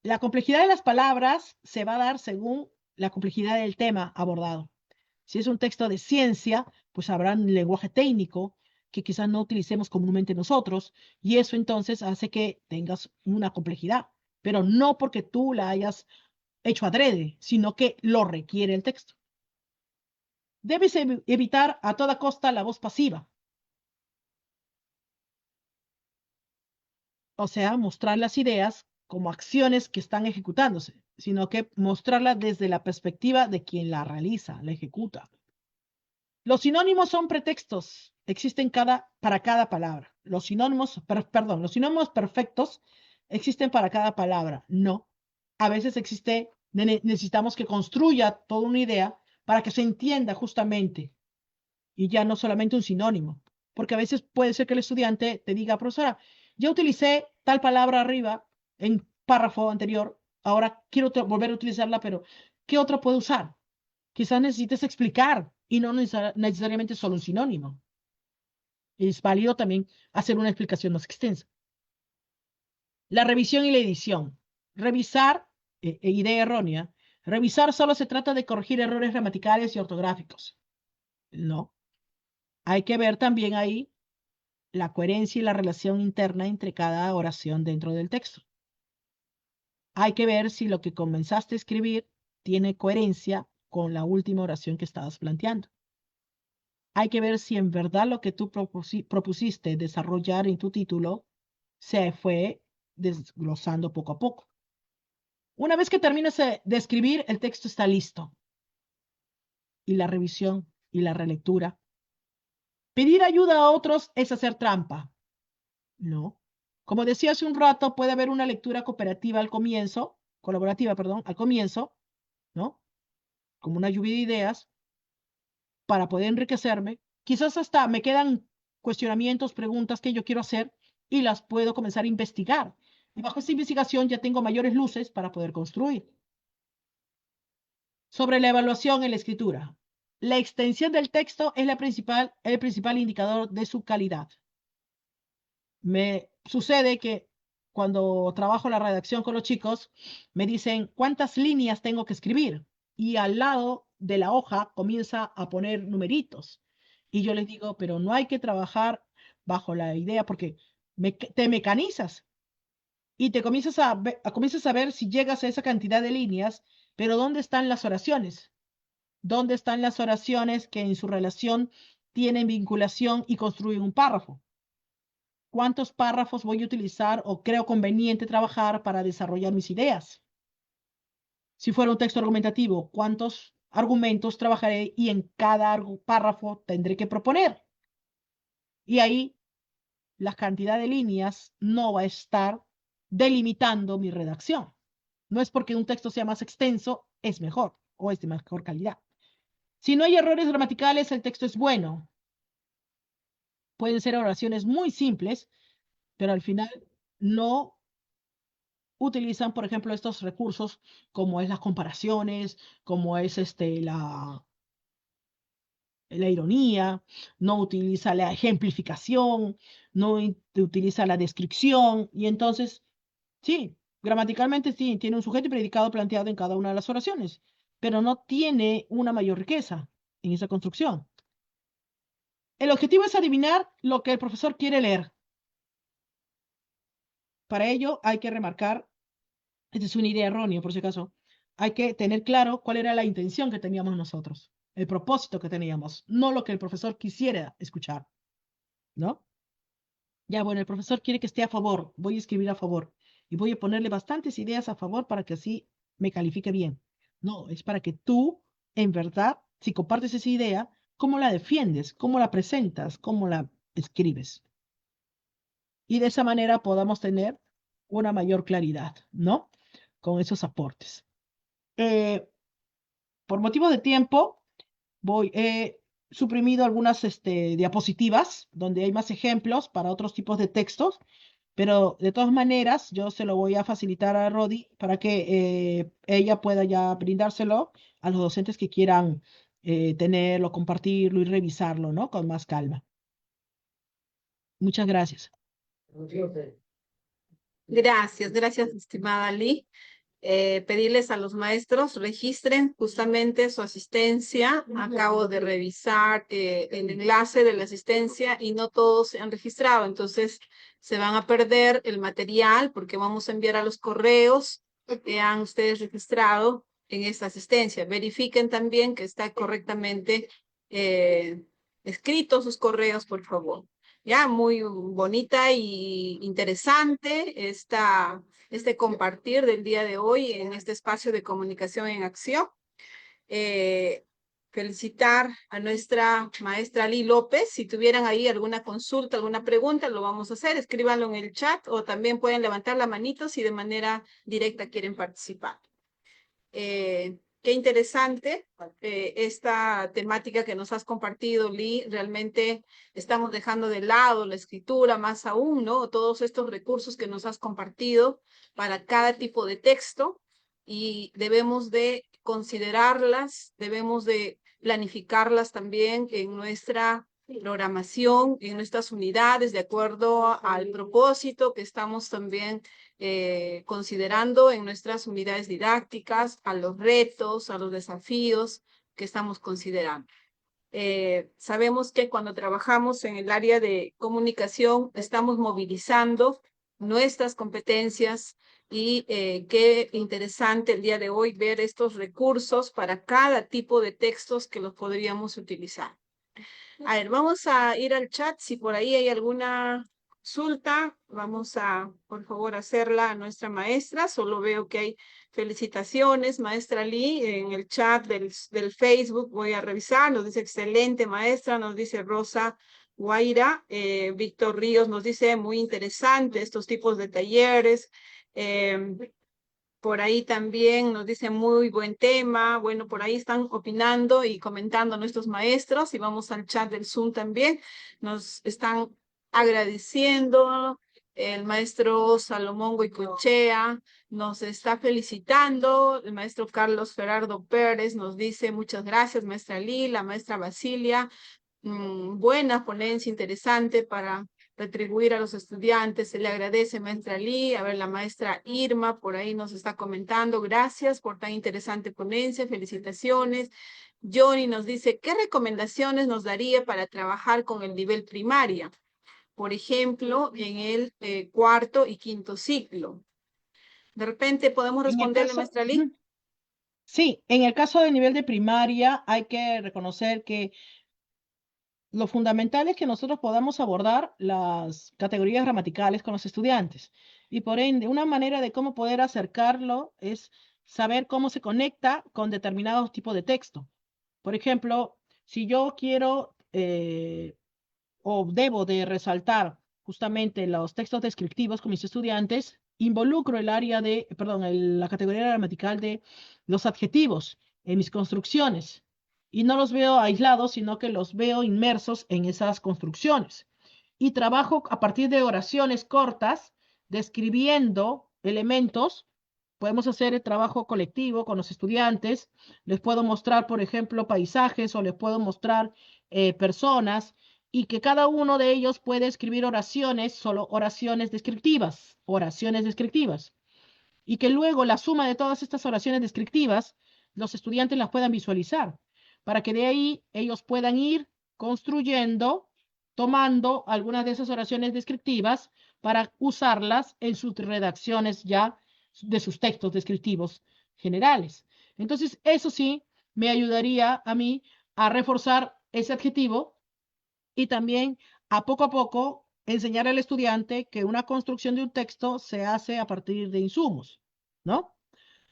La complejidad de las palabras se va a dar según la complejidad del tema abordado. Si es un texto de ciencia, pues habrá un lenguaje técnico que quizás no utilicemos comúnmente nosotros, y eso entonces hace que tengas una complejidad, pero no porque tú la hayas hecho adrede, sino que lo requiere el texto. Debes evitar a toda costa la voz pasiva, o sea, mostrar las ideas como acciones que están ejecutándose, sino que mostrarlas desde la perspectiva de quien la realiza, la ejecuta. Los sinónimos son pretextos, existen para cada palabra. Los sinónimos, los sinónimos perfectos existen para cada palabra. No. A veces necesitamos que construya toda una idea para que se entienda justamente y ya no solamente un sinónimo. Porque a veces puede ser que el estudiante te diga, profesora, ya utilicé tal palabra arriba en párrafo anterior, ahora quiero volver a utilizarla, pero ¿qué otra puedo usar? Quizás necesites explicar y no necesariamente solo un sinónimo. Es válido también hacer una explicación más extensa. La revisión y la edición. Revisar, idea errónea, revisar solo se trata de corregir errores gramaticales y ortográficos. No. Hay que ver también ahí la coherencia y la relación interna entre cada oración dentro del texto. Hay que ver si lo que comenzaste a escribir tiene coherencia con la última oración que estabas planteando. Hay que ver si en verdad lo que tú propusiste desarrollar en tu título se fue desglosando poco a poco. Una vez que termines de escribir, el texto está listo. Y la revisión y la relectura. Pedir ayuda a otros es hacer trampa. No. Como decía hace un rato, puede haber una lectura colaborativa, perdón, al comienzo, ¿no? Como una lluvia de ideas para poder enriquecerme. Quizás hasta me quedan cuestionamientos, preguntas que yo quiero hacer y las puedo comenzar a investigar. Y bajo esta investigación ya tengo mayores luces para poder construir. Sobre la evaluación en la escritura. La extensión del texto es el principal indicador de su calidad. Me sucede que cuando trabajo la redacción con los chicos, me dicen cuántas líneas tengo que escribir y al lado de la hoja comienza a poner numeritos. Y yo les digo, pero no hay que trabajar bajo la idea porque te mecanizas y te comienzas a ver si llegas a esa cantidad de líneas, pero ¿dónde están las oraciones? ¿Dónde están las oraciones que en su relación tienen vinculación y construyen un párrafo? ¿Cuántos párrafos voy a utilizar o creo conveniente trabajar para desarrollar mis ideas? Si fuera un texto argumentativo, ¿cuántos argumentos trabajaré y en cada párrafo tendré que proponer? Y ahí la cantidad de líneas no va a estar delimitando mi redacción. No es porque un texto sea más extenso, es mejor o es de mejor calidad. Si no hay errores gramaticales, el texto es bueno. Pueden ser oraciones muy simples, pero al final no utilizan, por ejemplo, estos recursos como es las comparaciones, como es la ironía, no utiliza la ejemplificación, no utiliza la descripción, y entonces, sí, gramaticalmente sí, tiene un sujeto y predicado planteado en cada una de las oraciones, pero no tiene una mayor riqueza en esa construcción. El objetivo es adivinar lo que el profesor quiere leer. Para ello hay que remarcar, esta es una idea errónea por si acaso, hay que tener claro cuál era la intención que teníamos nosotros, el propósito que teníamos, no lo que el profesor quisiera escuchar, ¿no? Ya, bueno, el profesor quiere que esté a favor, voy a escribir a favor y voy a ponerle bastantes ideas a favor para que así me califique bien. No, es para que tú, en verdad, si compartes esa idea, ¿cómo la defiendes? ¿Cómo la presentas? ¿Cómo la escribes? Y de esa manera podamos tener una mayor claridad, ¿no? Con esos aportes. Eh, por motivos de tiempo, he suprimido algunas diapositivas donde hay más ejemplos para otros tipos de textos, pero de todas maneras yo se lo voy a facilitar a Rodi para que ella pueda ya brindárselo a los docentes que quieran tenerlo, compartirlo y revisarlo, ¿no? Con más calma. Muchas gracias. Gracias, estimada Lee. Pedirles a los maestros registren justamente su asistencia. Acabo de revisar el enlace de la asistencia y no todos se han registrado, entonces se van a perder el material porque vamos a enviar a los correos que han ustedes registrado en esta asistencia. Verifiquen también que está correctamente escritos sus correos, por favor. Ya, muy bonita y interesante este compartir del día de hoy en este espacio de comunicación en acción. Felicitar a nuestra maestra Lee López. Si tuvieran ahí alguna consulta, alguna pregunta, lo vamos a hacer. Escríbanlo en el chat o también pueden levantar la manito si de manera directa quieren participar. Qué interesante esta temática que nos has compartido, Lee. Realmente estamos dejando de lado la escritura, más aún, ¿no? Todos estos recursos que nos has compartido para cada tipo de texto y debemos de considerarlas, debemos de planificarlas también en nuestra programación, en nuestras unidades, de acuerdo al propósito que estamos también considerando en nuestras unidades didácticas, a los retos, a los desafíos que estamos considerando. Sabemos que cuando trabajamos en el área de comunicación estamos movilizando nuestras competencias y qué interesante el día de hoy ver estos recursos para cada tipo de textos que los podríamos utilizar. A ver, vamos a ir al chat. Si por ahí hay alguna consulta, vamos a, por favor, hacerla a nuestra maestra. Solo veo que hay felicitaciones, maestra Lee, en el chat del Facebook. Voy a revisar. Nos dice excelente, maestra. Nos dice Rosa Guaira. Víctor Ríos nos dice muy interesante estos tipos de talleres. Por ahí también nos dice muy buen tema. Bueno, por ahí están opinando y comentando nuestros maestros. Y vamos al chat del Zoom también. Nos están agradeciendo. El maestro Salomón Goicoechea nos está felicitando. El maestro Carlos Gerardo Pérez nos dice muchas gracias, maestra Lee, la maestra Basilia. Buena ponencia, interesante para retribuir a los estudiantes. Se le agradece, maestra Lee. A ver, la maestra Irma por ahí nos está comentando. Gracias por tan interesante ponencia. Felicitaciones. Johnny nos dice, ¿qué recomendaciones nos daría para trabajar con el nivel primaria? Por ejemplo, en el cuarto y quinto ciclo. De repente, ¿podemos En el responderle, caso, maestra Lee? sí, en el caso del nivel de primaria hay que reconocer que lo fundamental es que nosotros podamos abordar las categorías gramaticales con los estudiantes y por ende una manera de cómo poder acercarlo es saber cómo se conecta con determinados tipos de texto. Por ejemplo, si yo quiero o debo de resaltar justamente los textos descriptivos con mis estudiantes, involucro el área de, perdón, la categoría gramatical de los adjetivos en mis construcciones y no los veo aislados, sino que los veo inmersos en esas construcciones. Y trabajo a partir de oraciones cortas, describiendo elementos, podemos hacer el trabajo colectivo con los estudiantes. Les puedo mostrar, por ejemplo, paisajes o les puedo mostrar personas y que cada uno de ellos puede escribir oraciones, solo oraciones descriptivas. Y que luego la suma de todas estas oraciones descriptivas, los estudiantes las puedan visualizar, para que de ahí ellos puedan ir construyendo, tomando algunas de esas oraciones descriptivas para usarlas en sus redacciones ya de sus textos descriptivos generales. Entonces, eso sí me ayudaría a mí a reforzar ese adjetivo y también a poco enseñar al estudiante que una construcción de un texto se hace a partir de insumos, ¿no?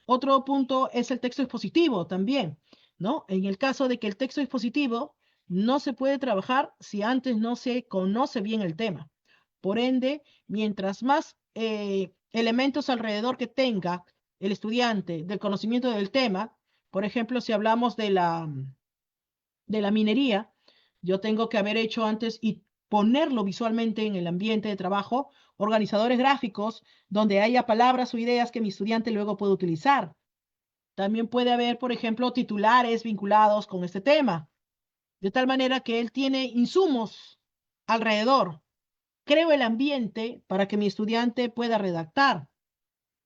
Otro punto es el texto expositivo también, ¿no? En el caso de que el texto expositivo no se puede trabajar si antes no se conoce bien el tema. Por ende, mientras más elementos alrededor que tenga el estudiante del conocimiento del tema, por ejemplo, si hablamos de la minería, yo tengo que haber hecho antes y ponerlo visualmente en el ambiente de trabajo, organizadores gráficos donde haya palabras o ideas que mi estudiante luego puede utilizar. También puede haber, por ejemplo, titulares vinculados con este tema, de tal manera que él tiene insumos alrededor. Creo el ambiente para que mi estudiante pueda redactar,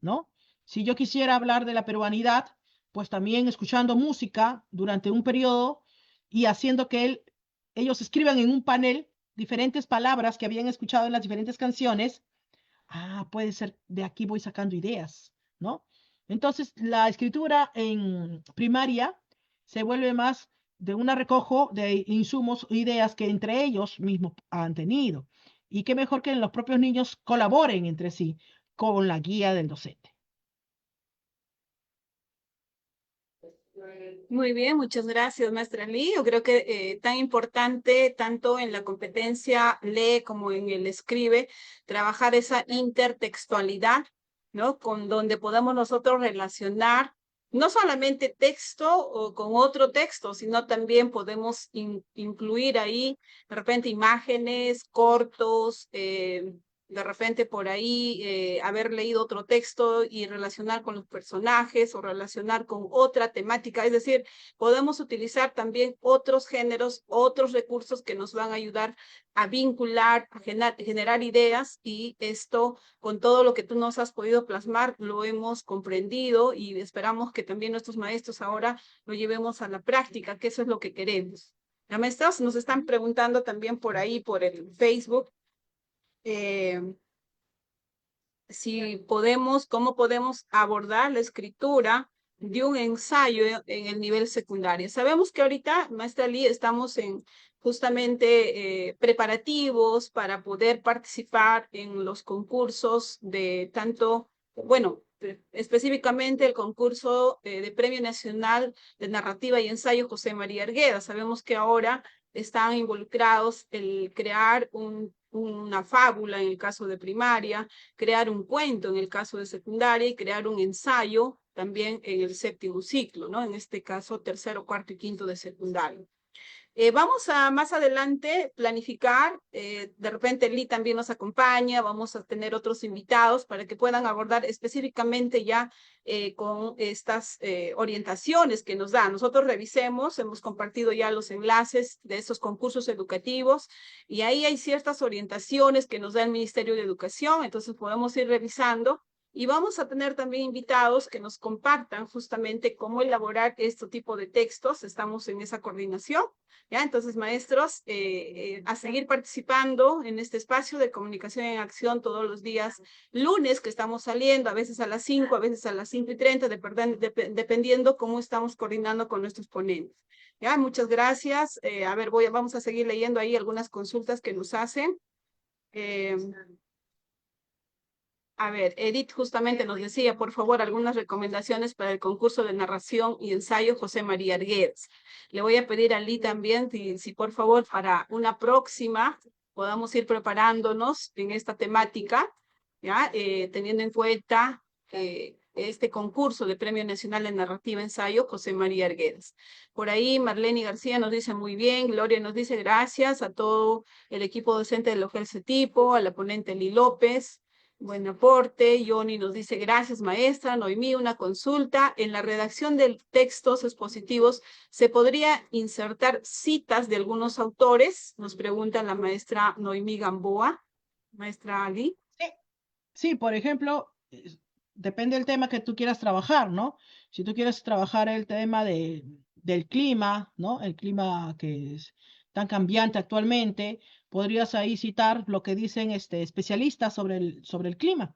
¿no? Si yo quisiera hablar de la peruanidad, pues también escuchando música durante un periodo y haciendo que ellos escriban en un panel diferentes palabras que habían escuchado en las diferentes canciones. Puede ser, de aquí voy sacando ideas, ¿no? Entonces, la escritura en primaria se vuelve más de una recojo de insumos, ideas que entre ellos mismos han tenido. Y qué mejor que los propios niños colaboren entre sí con la guía del docente. Muy bien, muchas gracias, maestra Lee. Yo creo que tan importante, tanto en la competencia lee como en el escribe, trabajar esa intertextualidad, ¿no? Con donde podamos nosotros relacionar no solamente texto o con otro texto, sino también podemos incluir ahí de repente imágenes, cortos, de repente por ahí haber leído otro texto y relacionar con los personajes o relacionar con otra temática. Es decir, podemos utilizar también otros géneros, otros recursos que nos van a ayudar a vincular, a generar ideas, y esto con todo lo que tú nos has podido plasmar lo hemos comprendido y esperamos que también nuestros maestros ahora lo llevemos a la práctica, que eso es lo que queremos. Las maestras nos están preguntando también por ahí, por el Facebook, si podemos, cómo podemos abordar la escritura de un ensayo en el nivel secundario. Sabemos que ahorita, maestra Lee, estamos en justamente preparativos para poder participar en los concursos de tanto, bueno, específicamente el concurso de Premio Nacional de Narrativa y Ensayo José María Arguedas. Sabemos que ahora están involucrados el crear una fábula en el caso de primaria, crear un cuento en el caso de secundaria y crear un ensayo también en el séptimo ciclo, ¿no? En este caso, tercero, cuarto y quinto de secundaria. Vamos a más adelante planificar, de repente Lee también nos acompaña, vamos a tener otros invitados para que puedan abordar específicamente ya con estas orientaciones que nos dan. Nosotros revisemos, hemos compartido ya los enlaces de estos concursos educativos y ahí hay ciertas orientaciones que nos da el Ministerio de Educación, entonces podemos ir revisando. Y vamos a tener también invitados que nos compartan justamente cómo elaborar este tipo de textos. Estamos en esa coordinación. ¿Ya? Entonces, maestros, a seguir participando en este espacio de comunicación en acción todos los días lunes que estamos saliendo, a veces a las 5, a veces a las 5:30, dependiendo cómo estamos coordinando con nuestros ponentes. ¿Ya? Muchas gracias. A ver, vamos a seguir leyendo ahí algunas consultas que nos hacen. A ver, Edith justamente nos decía, por favor, algunas recomendaciones para el concurso de narración y ensayo José María Arguedas. Le voy a pedir a Lee también, si por favor, para una próxima podamos ir preparándonos en esta temática, ¿ya? Teniendo en cuenta este concurso de Premio Nacional de Narrativa Ensayo José María Arguedas. Por ahí Marlene García nos dice muy bien, Gloria nos dice gracias a todo el equipo docente del OGEL CETIPO, a la ponente Lee López. Buen aporte. Johnny nos dice, gracias maestra. Noemí, una consulta. En la redacción de textos expositivos, ¿se podría insertar citas de algunos autores? Nos pregunta la maestra Noemí Gamboa. Maestra Ali. Sí, por ejemplo, depende del tema que tú quieras trabajar, ¿no? Si tú quieres trabajar el tema del clima, ¿no? El clima que es tan cambiante actualmente, podrías ahí citar lo que dicen especialistas sobre el clima,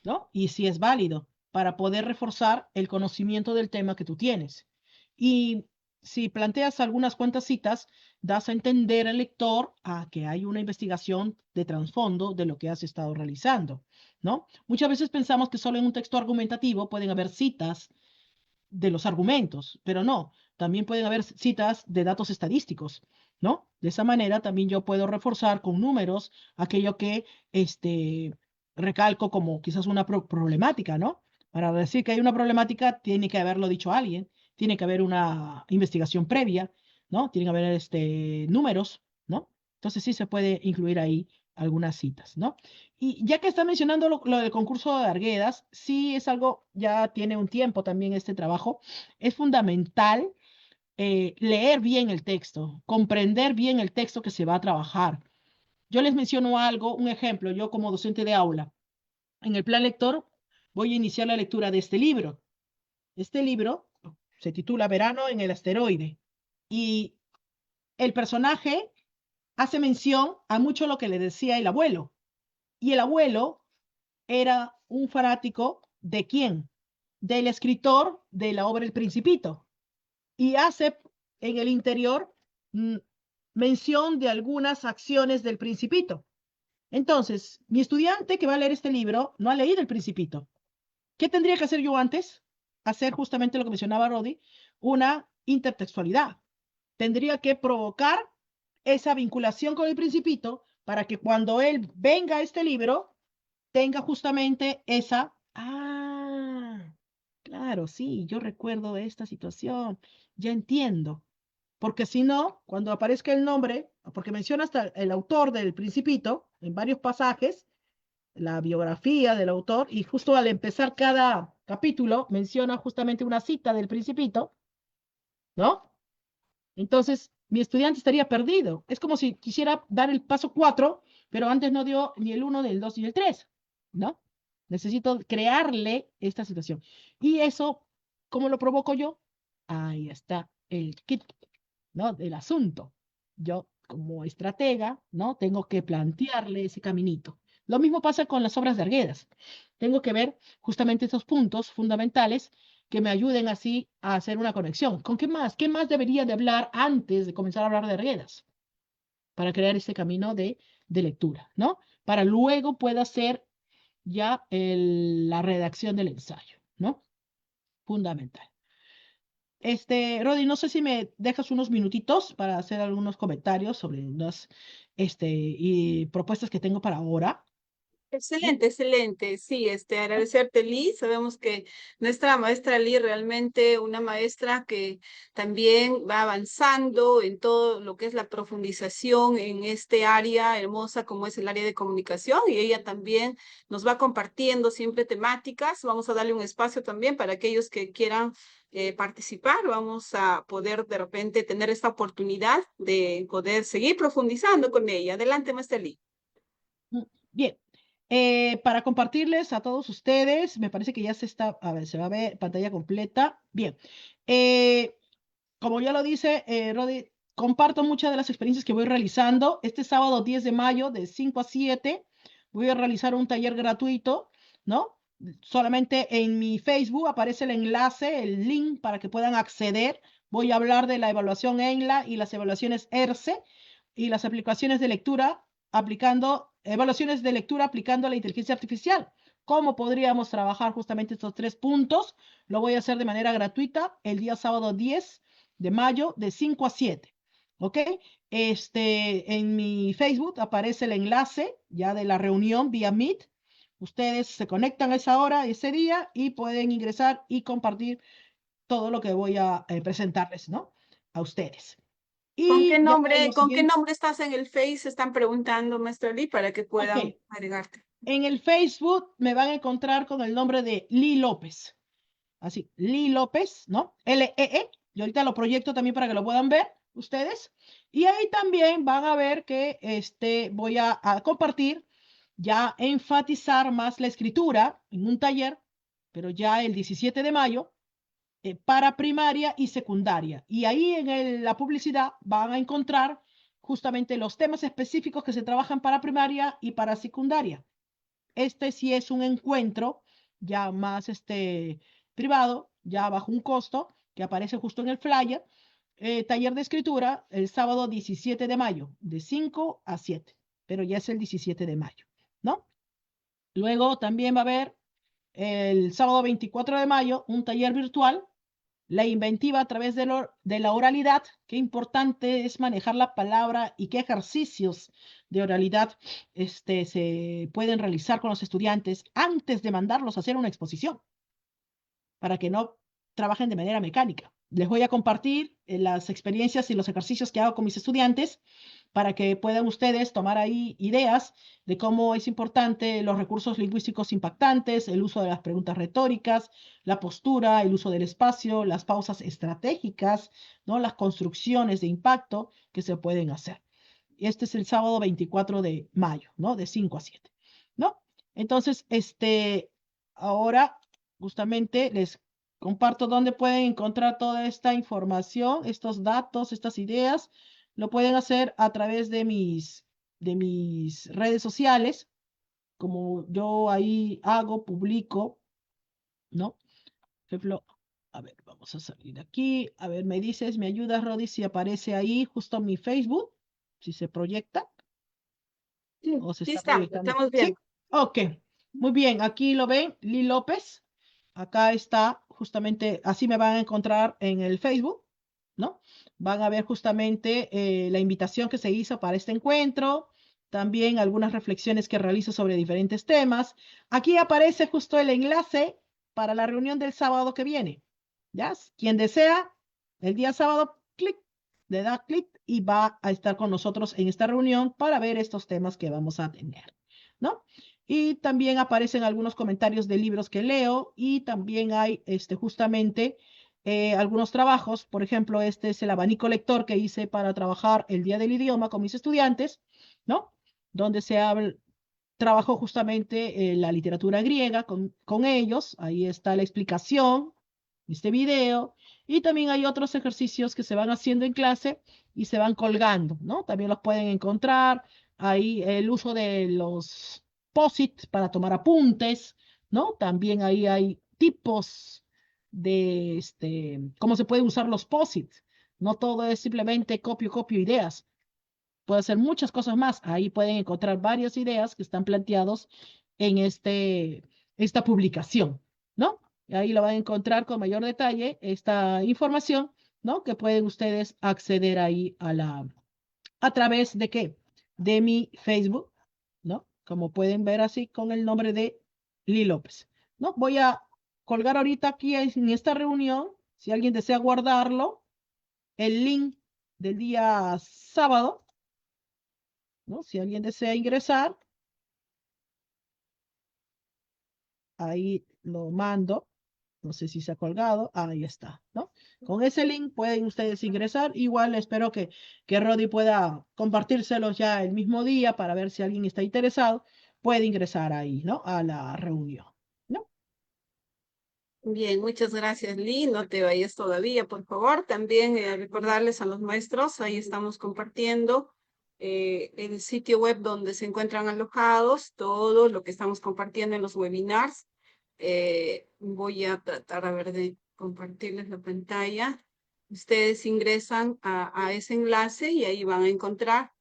¿no? Y si es válido para poder reforzar el conocimiento del tema que tú tienes. Y si planteas algunas cuantas citas, das a entender al lector a que hay una investigación de trasfondo de lo que has estado realizando, ¿no? Muchas veces pensamos que solo en un texto argumentativo pueden haber citas de los argumentos, pero no, también pueden haber citas de datos estadísticos, ¿no? De esa manera también yo puedo reforzar con números aquello que recalco como quizás una problemática, ¿no? Para decir que hay una problemática tiene que haberlo dicho alguien, tiene que haber una investigación previa, ¿no? Tiene que haber números, ¿no? Entonces sí se puede incluir ahí algunas citas, ¿no? Y ya que está mencionando lo del concurso de Arguedas, sí es algo, ya tiene un tiempo también este trabajo, es fundamental leer bien el texto, comprender bien el texto que se va a trabajar. Yo les menciono algo, un ejemplo, yo como docente de aula, en el plan lector voy a iniciar la lectura de este libro. Este libro se titula Verano en el asteroide y el personaje hace mención a mucho lo que le decía el abuelo. Y el abuelo era un fanático de quién? Del escritor de la obra El Principito. Y hace en el interior mención de algunas acciones del Principito. Entonces, mi estudiante que va a leer este libro no ha leído El Principito. ¿Qué tendría que hacer yo antes? Hacer justamente lo que mencionaba Rodi, una intertextualidad. Tendría que provocar esa vinculación con el Principito para que cuando él venga a este libro tenga justamente claro, sí, yo recuerdo esta situación, ya entiendo, porque si no, cuando aparezca el nombre, porque menciona hasta el autor del Principito en varios pasajes, la biografía del autor, y justo al empezar cada capítulo menciona justamente una cita del Principito, ¿no? Entonces, mi estudiante estaría perdido. Es como si quisiera dar el paso 4, pero antes no dio ni el 1, ni el 2 ni el 3, ¿no? Necesito crearle esta situación. Y eso, ¿cómo lo provoco yo? Ahí está el kit, ¿no? Del asunto. Yo, como estratega, ¿no? Tengo que plantearle ese caminito. Lo mismo pasa con las obras de Arguedas. Tengo que ver justamente esos puntos fundamentales que me ayuden así a hacer una conexión. ¿Con qué más? ¿Qué más debería de hablar antes de comenzar a hablar de Arguedas? Para crear este camino de lectura, ¿no? Para luego pueda hacer ya la redacción del ensayo, ¿no? Fundamental. Rodi, no sé si me dejas unos minutitos para hacer algunos comentarios sobre unas y propuestas que tengo para ahora. Excelente, excelente. Sí, agradecerte, Lee. Sabemos que nuestra maestra Lee realmente una maestra que también va avanzando en todo lo que es la profundización en este área hermosa como es el área de comunicación y ella también nos va compartiendo siempre temáticas. Vamos a darle un espacio también para aquellos que quieran participar. Vamos a poder de repente tener esta oportunidad de poder seguir profundizando con ella. Adelante, maestra Lee. Bien, para compartirles a todos ustedes, me parece que ya a ver, se va a ver pantalla completa. Bien, como ya lo dice Rodi, comparto muchas de las experiencias que voy realizando. Este sábado 10 de mayo, de 5 a 7, voy a realizar un taller gratuito, ¿no? Solamente en mi Facebook aparece el enlace, el link para que puedan acceder. Voy a hablar de la evaluación ENLA y las evaluaciones ERCE y las aplicaciones de lectura evaluaciones de lectura aplicando la inteligencia artificial. ¿Cómo podríamos trabajar justamente estos 3 puntos? Lo voy a hacer de manera gratuita el día sábado 10 de mayo de 5 a 7. ¿Ok? En mi Facebook aparece el enlace ya de la reunión vía Meet. Ustedes se conectan a esa hora, ese día, y pueden ingresar y compartir todo lo que voy a presentarles, ¿no? A ustedes. Y ya en lo ¿Con qué siguiente, nombre estás en el Face? Están preguntando, maestra Lee, para que puedan ok, agregarte. En el Facebook me van a encontrar con el nombre de Lee López. Así, Lee López, ¿no? L-E-E. Y ahorita lo proyecto también para que lo puedan ver ustedes. Y ahí también van a ver que voy a compartir, ya enfatizar más la escritura en un taller, pero ya el 17 de mayo, para primaria y secundaria. Y ahí en la publicidad van a encontrar justamente los temas específicos que se trabajan para primaria y para secundaria. Este sí es un encuentro ya más privado, ya bajo un costo, que aparece justo en el flyer. Taller de escritura el sábado 17 de mayo, de 5 a 7, pero ya es el 17 de mayo, ¿no? Luego también va a haber el sábado 24 de mayo un taller virtual, la inventiva a través de la oralidad. Qué importante es manejar la palabra y qué ejercicios de oralidad se pueden realizar con los estudiantes antes de mandarlos a hacer una exposición, para que no trabajen de manera mecánica. Les voy a compartir las experiencias y los ejercicios que hago con mis estudiantes para que puedan ustedes tomar ahí ideas de cómo es importante los recursos lingüísticos impactantes, el uso de las preguntas retóricas, la postura, el uso del espacio, las pausas estratégicas, ¿no? Las construcciones de impacto que se pueden hacer. Este es el sábado 24 de mayo, ¿no? De 5 a 7, ¿no? Entonces, ahora justamente les comparto dónde pueden encontrar toda esta información, estos datos, estas ideas. Lo pueden hacer a través de mis redes sociales, como yo ahí hago, publico, ¿no? Por ejemplo, a ver, vamos a salir aquí. A ver, me ayudas, Rodi, si aparece ahí justo mi Facebook, si se proyecta Sí, o se sí está estamos, proyectando. estamos Sí, bien. ok. Muy bien, aquí lo ven, Lee López. Acá está, justamente, así me van a encontrar en el Facebook, ¿no? Van a ver justamente la invitación que se hizo para este encuentro, también algunas reflexiones que realizo sobre diferentes temas. Aquí aparece justo el enlace para la reunión del sábado que viene. ¿Ya? Quien desea, el día sábado, clic, le da clic y va a estar con nosotros en esta reunión para ver estos temas que vamos a tener, ¿no? Y también aparecen algunos comentarios de libros que leo y también hay justamente algunos trabajos. Por ejemplo, este es el abanico lector que hice para trabajar el Día del Idioma con mis estudiantes, ¿no? Donde trabajó justamente la literatura griega con ellos. Ahí está la explicación, este video. Y también hay otros ejercicios que se van haciendo en clase y se van colgando, ¿no? También los pueden encontrar. Ahí el uso de los POSIT para tomar apuntes, ¿no? También ahí hay tipos de cómo se pueden usar los POSIT. No todo es simplemente copio ideas. Puede hacer muchas cosas más. Ahí pueden encontrar varias ideas que están planteados en esta publicación, ¿no? Ahí lo van a encontrar con mayor detalle esta información, ¿no? Que pueden ustedes acceder ahí a través de qué? De mi Facebook, ¿no? Como pueden ver así con el nombre de Lee López, ¿no? Voy a colgar ahorita aquí en esta reunión, si alguien desea guardarlo, el link del día sábado, ¿no? Si alguien desea ingresar, ahí lo mando. No sé si se ha colgado. Ahí está, ¿no? Con ese link pueden ustedes ingresar. Igual espero que Rodi pueda compartírselos ya el mismo día para ver si alguien está interesado. Puede ingresar ahí, ¿no? A la reunión, ¿no? Bien, muchas gracias, Lee. No te vayas todavía, por favor. También recordarles a los maestros, ahí estamos compartiendo el sitio web donde se encuentran alojados todo lo que estamos compartiendo en los webinars. Voy a tratar a ver de compartirles la pantalla. Ustedes ingresan a ese enlace y ahí van a encontrar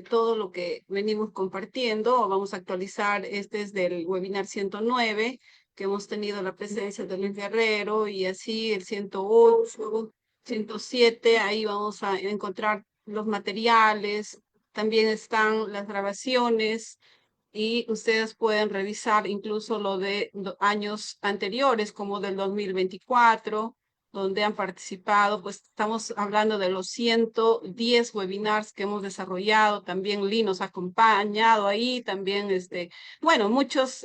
todo lo que venimos compartiendo. Vamos a actualizar, este es del webinar 109, que hemos tenido la presencia de Luis Guerrero, y así el 108, 107, ahí vamos a encontrar los materiales, también están las grabaciones y ustedes pueden revisar incluso lo de años anteriores como del 2024 donde han participado, pues estamos hablando de los 110 webinars que hemos desarrollado, también Lee nos ha acompañado ahí, también bueno, muchos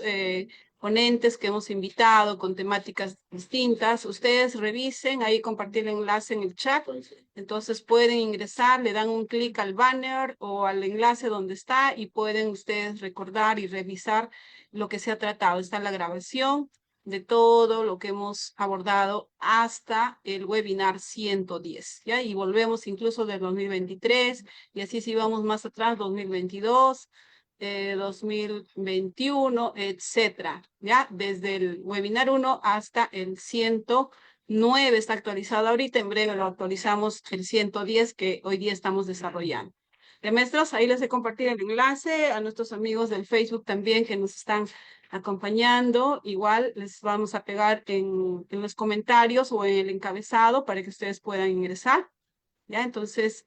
ponentes que hemos invitado con temáticas distintas. Ustedes revisen, ahí compartir el enlace en el chat, entonces pueden ingresar, le dan un clic al banner o al enlace donde está y pueden ustedes recordar y revisar lo que se ha tratado. Está la grabación de todo lo que hemos abordado hasta el webinar 110, ¿ya? Y volvemos incluso del 2023, y así si vamos más atrás, 2022, 2021, etcétera, ¿ya? Desde el webinar 1 hasta el 109 está actualizado ahorita, en breve lo actualizamos el 110 que hoy día estamos desarrollando. De maestros, ahí les he compartido el enlace a nuestros amigos del Facebook también que nos están acompañando. Igual les vamos a pegar en los comentarios o en el encabezado para que ustedes puedan ingresar. ¿Ya? Entonces,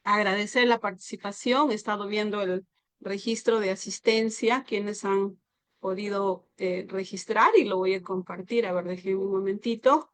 agradecer la participación. He estado viendo el registro de asistencia, quienes han podido registrar y lo voy a compartir. A ver, déjenme un momentito.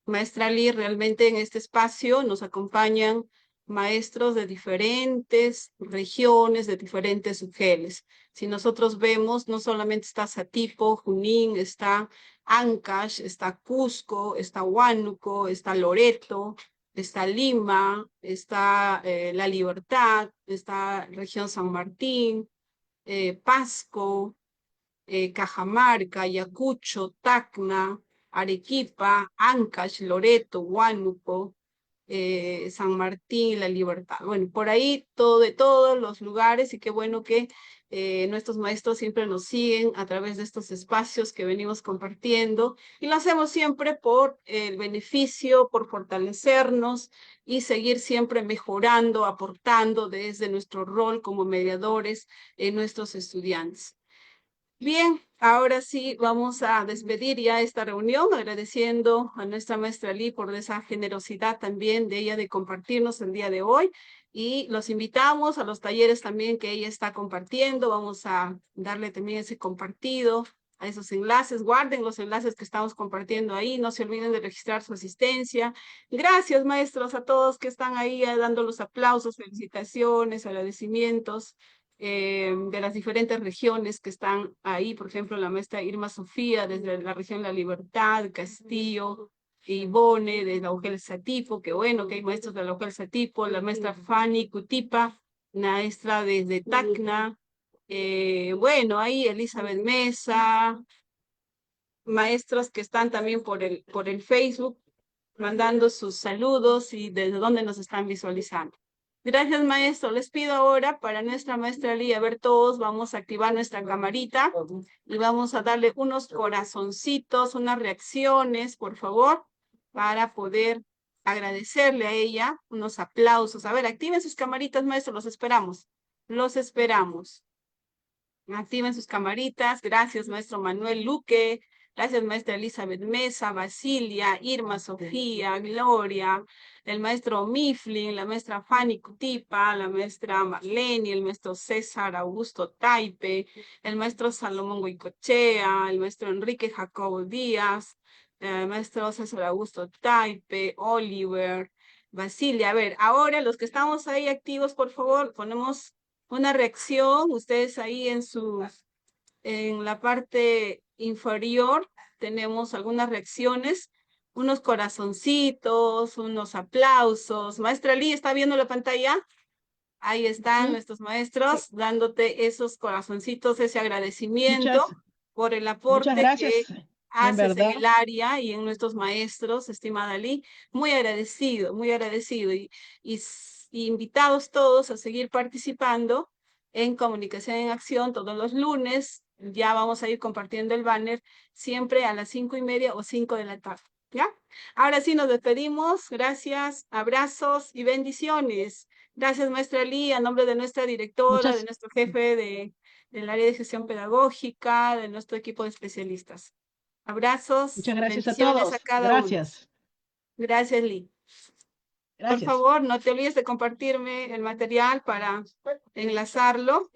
Maestra Lee, realmente en este espacio nos acompañan maestros de diferentes regiones, de diferentes UGELs. Si nosotros vemos, no solamente está Satipo, Junín, está Ancash, está Cusco, está Huánuco, está Loreto, está Lima, está La Libertad, está región San Martín, Pasco, Cajamarca, Ayacucho, Tacna, Arequipa, Ancash, Loreto, Huánuco, San Martín, La Libertad. Bueno, por ahí todo de todos los lugares, y qué bueno que nuestros maestros siempre nos siguen a través de estos espacios que venimos compartiendo, y lo hacemos siempre por el beneficio, por fortalecernos y seguir siempre mejorando, aportando desde nuestro rol como mediadores en nuestros estudiantes. Bien, ahora sí vamos a despedir ya esta reunión, agradeciendo a nuestra maestra Lee por esa generosidad también de ella de compartirnos el día de hoy, y los invitamos a los talleres también que ella está compartiendo. Vamos a darle también ese compartido a esos enlaces. Guarden los enlaces que estamos compartiendo ahí, no se olviden de registrar su asistencia. Gracias, maestros, a todos que están ahí dando los aplausos, felicitaciones, agradecimientos de las diferentes regiones que están ahí, por ejemplo, la maestra Irma Sofía, desde la región La Libertad, Castillo, Ibone, de la UGEL Satipo, que bueno que hay maestros de la UGEL Satipo, la maestra Fanny Cutipa, maestra desde Tacna, bueno, ahí Elizabeth Mesa, maestros que están también por el Facebook, mandando sus saludos y desde dónde nos están visualizando. Gracias, maestro. Les pido ahora para nuestra maestra Lee, a ver todos, vamos a activar nuestra camarita y vamos a darle unos corazoncitos, unas reacciones, por favor, para poder agradecerle a ella, unos aplausos. A ver, activen sus camaritas, maestro, los esperamos. Los esperamos. Activen sus camaritas. Gracias, maestro Manuel Luque. Gracias, maestra Elizabeth Mesa, Basilia, Irma Sofía, Gloria, el maestro Mifflin, la maestra Fanny Cutipa, la maestra Marlene, el maestro César Augusto Taipe, el maestro Salomón Goicochea, el maestro Enrique Jacobo Díaz, el maestro César Augusto Taipe, Oliver, Basilia. A ver, ahora los que estamos ahí activos, por favor, ponemos una reacción. Ustedes ahí en la parte inferior tenemos algunas reacciones, unos corazoncitos, unos aplausos. Maestra Lee, ¿está viendo la pantalla? Ahí están nuestros maestros dándote esos corazoncitos, ese agradecimiento por el aporte muchas gracias, que en haces en verdad. el área y en nuestros maestros, estimada Lee. Muy agradecido, muy agradecido. Y invitados todos a seguir participando en Comunicación en Acción todos los lunes. Ya vamos a ir compartiendo el banner siempre a las 5:30 o 5 de la tarde. ¿Ya? Ahora sí nos despedimos. Gracias, abrazos y bendiciones. Gracias, maestra Lee, a nombre de nuestra directora, de nuestro jefe del área de gestión pedagógica, de nuestro equipo de especialistas. Abrazos, Muchas gracias a bendiciones todos. a cada uno. Gracias. Gracias, Lee. Gracias. Por favor, no te olvides de compartirme el material para enlazarlo.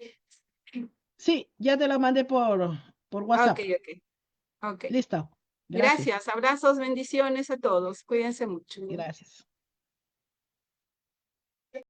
Sí, ya te lo mandé por WhatsApp. Ok. Ok. Listo. Gracias. Abrazos, bendiciones a todos. Cuídense mucho. Gracias.